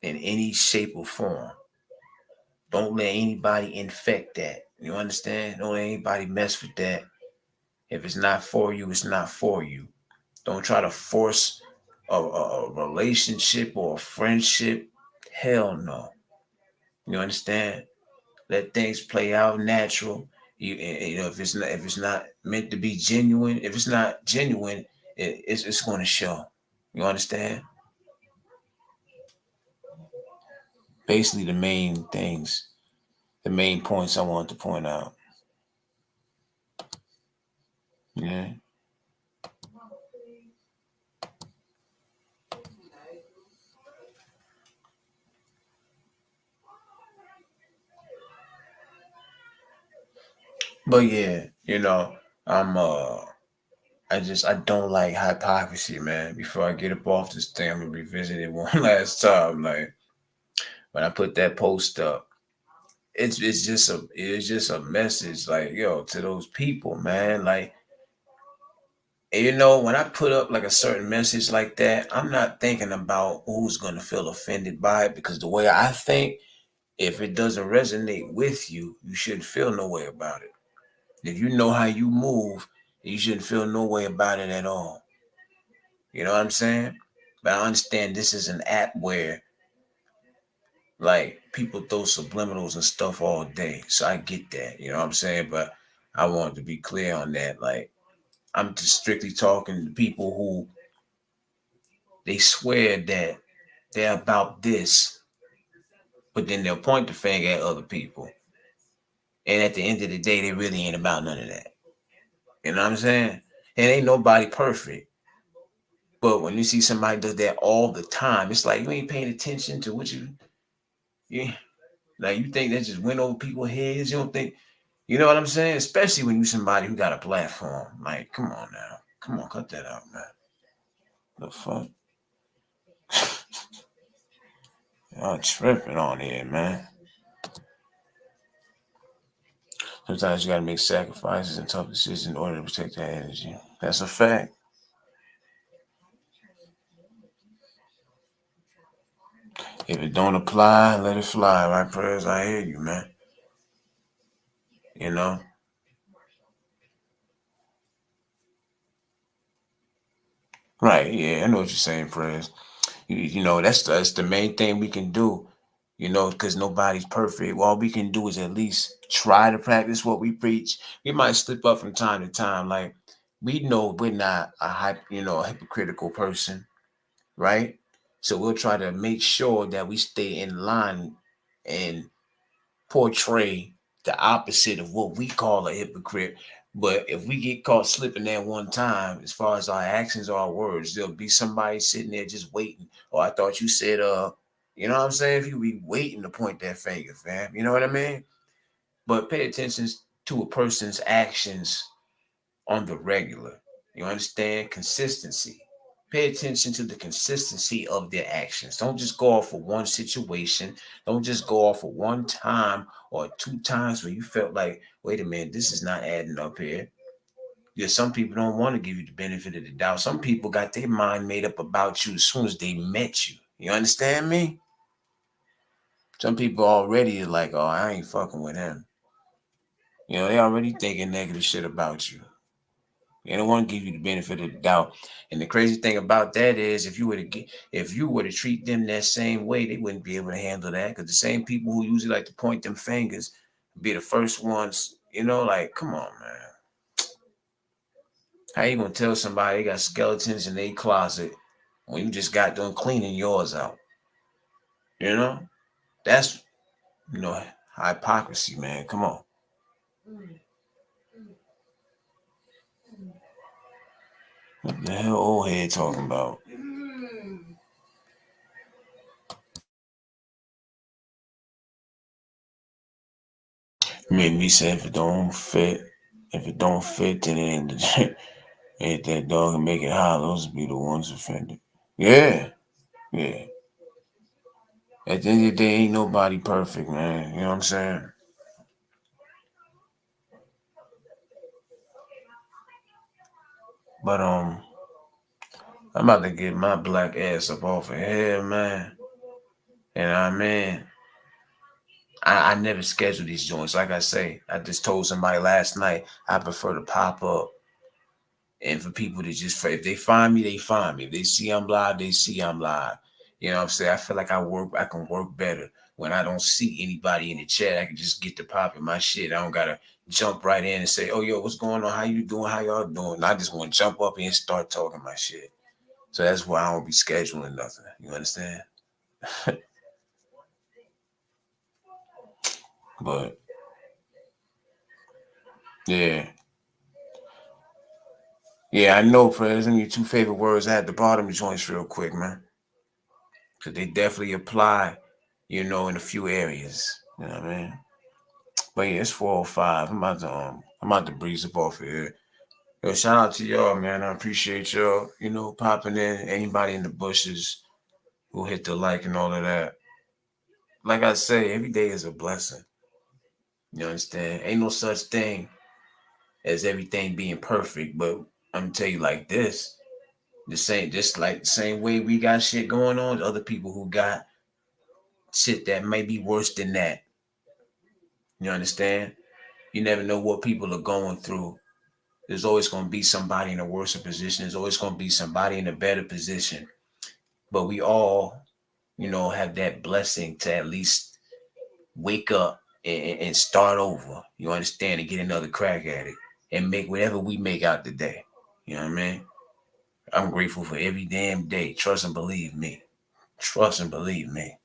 in any shape or form. Don't let anybody infect that. You understand? Don't let anybody mess with that. If it's not for you, it's not for you. Don't try to force a relationship or a friendship. Hell no. You understand? Let things play out natural. If it's not meant to be genuine, if it's not genuine, it's going to show. You understand? Basically, the main points I want to point out. Yeah. But yeah, I'm I don't like hypocrisy, man. Before I get up off this thing, I'm gonna revisit it one last time. Like when I put that post up, it's just a message, like, yo, to those people, man. Like, when I put up like a certain message like that, I'm not thinking about who's gonna feel offended by it, because the way I think, if it doesn't resonate with you, you shouldn't feel no way about it. If you know how you move, you shouldn't feel no way about it at all. You know what I'm saying? But I understand this is an app where, like, people throw subliminals and stuff all day. So I get that. You know what I'm saying? But I want to be clear on that. Like, I'm just strictly talking to people who they swear that they're about this, but then they'll point the finger at other people. And at the end of the day, they really ain't about none of that. You know what I'm saying? And ain't nobody perfect. But when you see somebody does that all the time, it's like you ain't paying attention to what you like. You think that just went over people's heads. You don't think, you know what I'm saying? Especially when you somebody who got a platform. Like, come on now, come on, cut that out, man. The fuck, y'all tripping on here, man. Sometimes you gotta make sacrifices and tough decisions in order to protect that energy. That's a fact. If it don't apply, let it fly, right, prayers? I hear you, man. You know? Right, yeah, I know what you're saying, prayers. You know, that's the main thing we can do, you know, because nobody's perfect. All we can do is at least try to practice what we preach. We might slip up from time to time. Like, we know we're not a hypocritical person, right? So we'll try to make sure that we stay in line and portray the opposite of what we call a hypocrite. But if we get caught slipping that one time, as far as our actions or our words, there'll be somebody sitting there just waiting. Oh, I thought you said, you know what I'm saying? If you be waiting to point that finger, fam, you know what I mean? But pay attention to a person's actions on the regular. You understand? Consistency. Pay attention to the consistency of their actions. Don't just go off of one situation. Don't just go off of one time or two times where you felt like, wait a minute, this is not adding up here. Yeah, some people don't want to give you the benefit of the doubt. Some people got their mind made up about you as soon as they met you. You understand me? Some people already are like, oh, I ain't fucking with him. You know, they already thinking negative shit about you. They don't want to give you the benefit of the doubt. And the crazy thing about that is, if you were to treat them that same way, they wouldn't be able to handle that. Because the same people who usually like to point them fingers be the first ones. You know, like, come on, man. How you gonna tell somebody they got skeletons in their closet when you just got done cleaning yours out? You know, that's hypocrisy, man. Come on. What the hell, old head talking about? Made me say if it don't fit, then it ain't that dog and make it holler. Those be the ones offended. Yeah, yeah. At the end of the day, ain't nobody perfect, man. You know what I'm saying? But I'm about to get my black ass up off of here, man. And I mean, I never schedule these joints. Like I say, I just told somebody last night I prefer to pop up. And for people to just, if they find me, they find me. If they see I'm live, they see I'm live. You know what I'm saying? I feel like I can work better when I don't see anybody in the chat. I can just get to popping my shit. I don't gotta jump right in and say, "Oh, yo, what's going on? How you doing? How y'all doing?" And I just want to jump up and start talking my shit. So that's why I don't be scheduling nothing. You understand? But yeah, yeah, I know, Prez. Them your two favorite words. I had the bottom joints real quick, man, because they definitely apply, in a few areas. You know what I mean? But yeah, it's 4:05. I'm about to breeze up off of here. Yo, shout out to y'all, man. I appreciate y'all, popping in. Anybody in the bushes who hit the like and all of that. Like I say, every day is a blessing. You understand? Ain't no such thing as everything being perfect, but I'm gonna tell you like this. Just like the same way we got shit going on, other people who got shit that may be worse than that. You understand? You never know what people are going through. There's always going to be somebody in a worse position. There's always going to be somebody in a better position. But we all, have that blessing to at least wake up and start over. You understand? And get another crack at it and make whatever we make out the day. You know what I mean? I'm grateful for every damn day. Trust and believe me. Trust and believe me.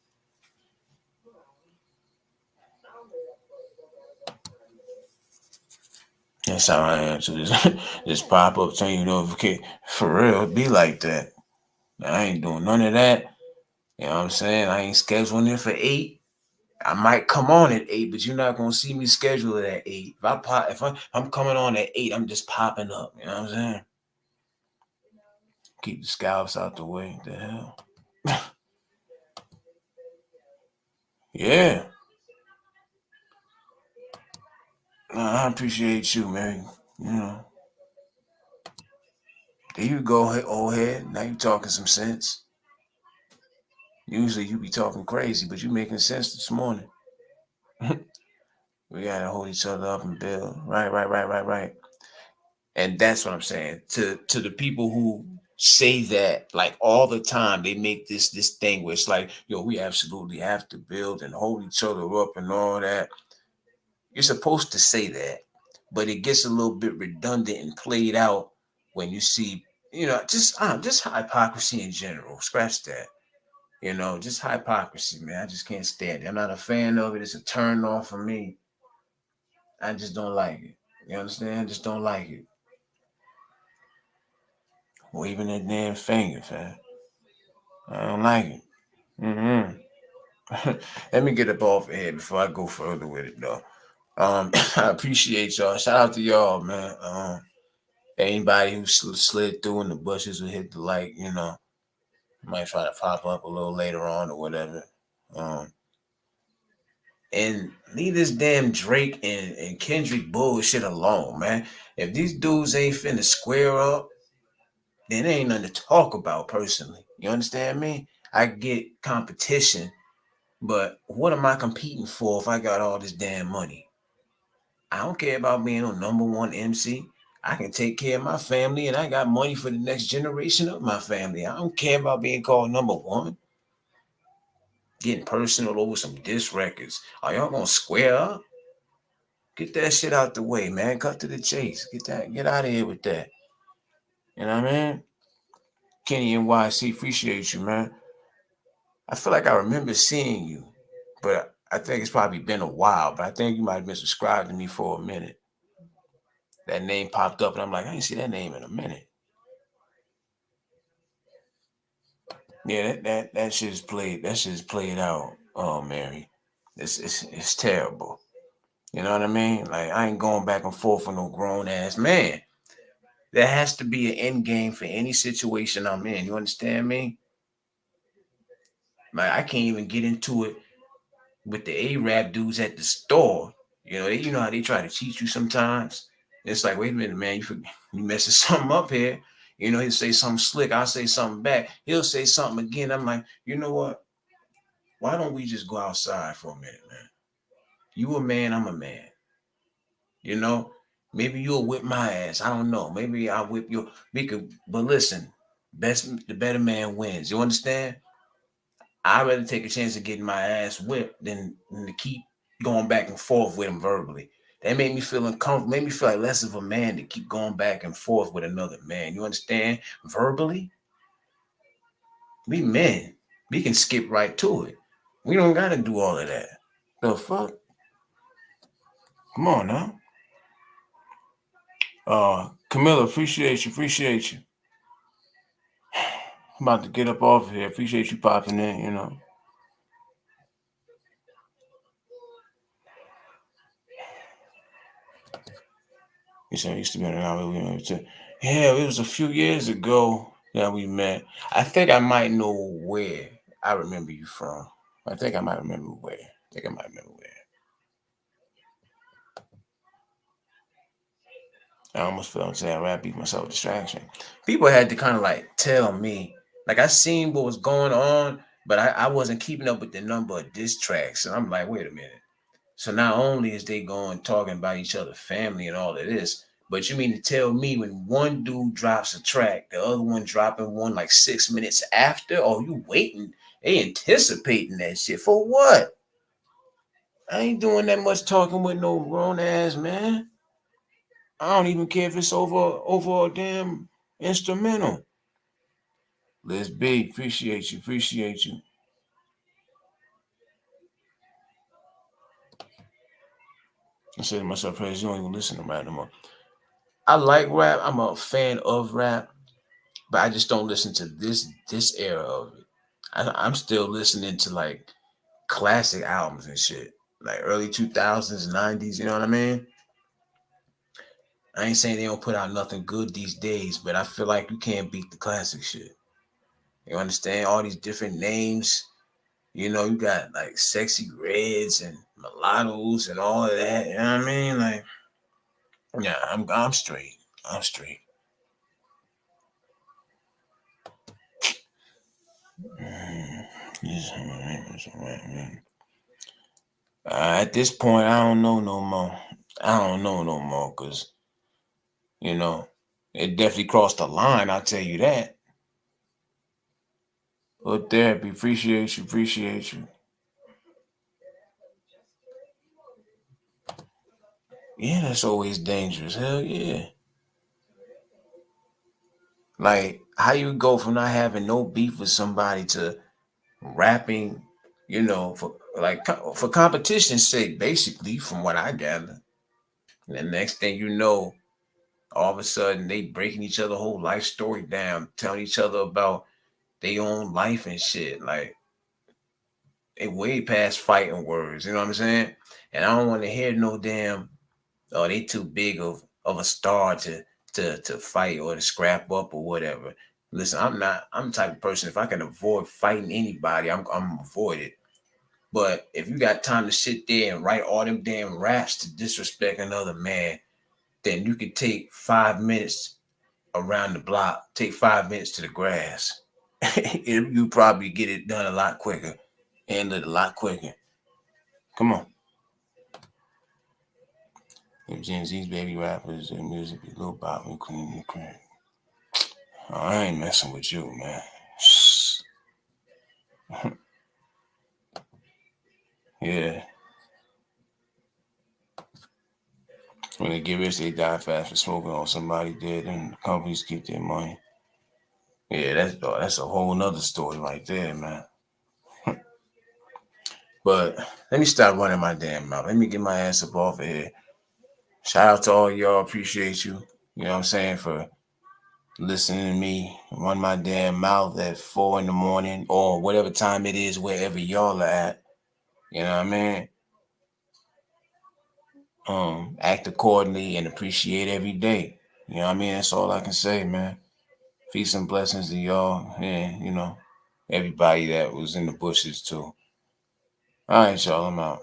That's how I am. So just pop up, turn you notification. For real, it be like that. I ain't doing none of that. You know what I'm saying? I ain't scheduling it for 8. I might come on at 8, but you're not gonna see me schedule it at 8. If I'm coming on at 8, I'm just popping up. You know what I'm saying? Keep the scalps out the way. The hell? Yeah. I appreciate you, man. You know. There you go, old head. Now you talking some sense. Usually you be talking crazy, but you making sense this morning. We gotta hold each other up and build. Right. And that's what I'm saying. To the people who say that like all the time, they make this thing where it's like, yo, we absolutely have to build and hold each other up and all that. You're supposed to say that, but it gets a little bit redundant and played out when you see, just hypocrisy in general. Scratch that. Just hypocrisy, man. I just can't stand it. I'm not a fan of it. It's a turn off for me. I just don't like it. You understand? I just don't like it. Waving that damn finger, fam. I don't like it. Let me get up off here before I go further with it, though. I appreciate y'all. Shout out to y'all, man. Anybody who slid through in the bushes will hit the like, might try to pop up a little later on or whatever. And leave this damn Drake and Kendrick bullshit alone, man. If these dudes ain't finna square up, then there ain't nothing to talk about personally. You understand me? I get competition, but what am I competing for if I got all this damn money? I don't care about being on number one MC. I can take care of my family and I got money for the next generation of my family. I don't care about being called number one. Getting personal over some diss records. Are y'all gonna square up? Get that shit out the way, man. Cut to the chase. Get out of here with that. You know what I mean? Kenny NYC, appreciate you, man. I feel like I remember seeing you, but I think it's probably been a while. But I think you might have been subscribed to me for a minute. That name popped up, and I'm like, I ain't see that name in a minute. Yeah, that shit is played. That shit is played out. Oh, Mary, it's terrible. You know what I mean? Like I ain't going back and forth with no grown ass man. There has to be an end game for any situation I'm in. You understand me? Like I can't even get into it with the Arab dudes at the store. You know how they try to cheat you sometimes. It's like, wait a minute, man, you messing something up here. He'll say something slick. I'll say something back. He'll say something again. I'm like, you know what? Why don't we just go outside for a minute, man? You a man, I'm a man. Maybe you'll whip my ass. I don't know. Maybe I'll whip your. But listen, the better man wins. You understand? I'd rather take a chance of getting my ass whipped than to keep going back and forth with him verbally. That made me feel uncomfortable, made me feel like less of a man to keep going back and forth with another man. You understand? Verbally, we men. We can skip right to it. We don't gotta do all of that. The fuck? Come on now. Camilla, appreciate you. I'm about to get up off of here. Appreciate you popping in. You said I used to be on an hour. Yeah, it was a few years ago that we met. I think I might know where I remember you from. I think I might remember where. I almost felt saying I beat myself distraction. People had to kind of like tell me, like I seen what was going on, but I wasn't keeping up with the number of diss tracks. And I'm like, wait a minute. So not only is they going talking about each other's family and all of this, but you mean to tell me when one dude drops a track, the other one dropping one like 6 minutes after? Oh, you waiting? They anticipating that shit for what? I ain't doing that much talking with no grown ass man. I don't even care if it's over a damn instrumental. Let's be. Appreciate you. I said to myself, praise, you don't even listen to rap no more. I like rap. I'm a fan of rap. but I just don't listen to this era of it. I'm still listening to like classic albums and shit, like early 2000s, 90s. You know what I mean? I ain't saying they don't put out nothing good these days, but I feel like you can't beat the classic shit. You understand? All these different names. You know, you got like sexy reds and mulattoes and all of that. You know what I mean? Like, yeah, I'm straight. I'm straight. At this point, I don't know no more. I don't know no more because, you know, it definitely crossed the line. I'll tell you that. But therapy, appreciate you, appreciate you. Yeah, that's always dangerous. Hell yeah. Like, how you go from not having no beef with somebody to rapping, for like for competition's sake, basically, from what I gather. And the next thing you know, all of a sudden they breaking each other whole life story down, telling each other about their own life and shit. Like it way past fighting words, you know what I'm saying? And I don't want to hear no damn, oh, they too big of a star to fight or to scrap up or whatever. Listen, I'm the type of person, if I can avoid fighting anybody, I'm avoid it. But if you got time to sit there and write all them damn raps to disrespect another man, then you could take 5 minutes around the block, take 5 minutes to the grass. You probably get it done a lot quicker, handle it a lot quicker. Come on. If Gen Z's baby rappers, their music be Lil Bop and Clean the Crack. Oh, I ain't messing with you, man. Yeah. When they get rich, they die fast for smoking on somebody dead, and the companies keep their money. Yeah, that's a whole nother story right there, man. But let me stop running my damn mouth. Let me get my ass up off of here. Shout out to all y'all. Appreciate you. You know what I'm saying? For listening to me run my damn mouth at 4 in the morning or whatever time it is, wherever y'all are at. You know what I mean? Act accordingly and appreciate every day. You know what I mean? That's all I can say, man. Peace and blessings to y'all and, everybody that was in the bushes too. All right, y'all, I'm out.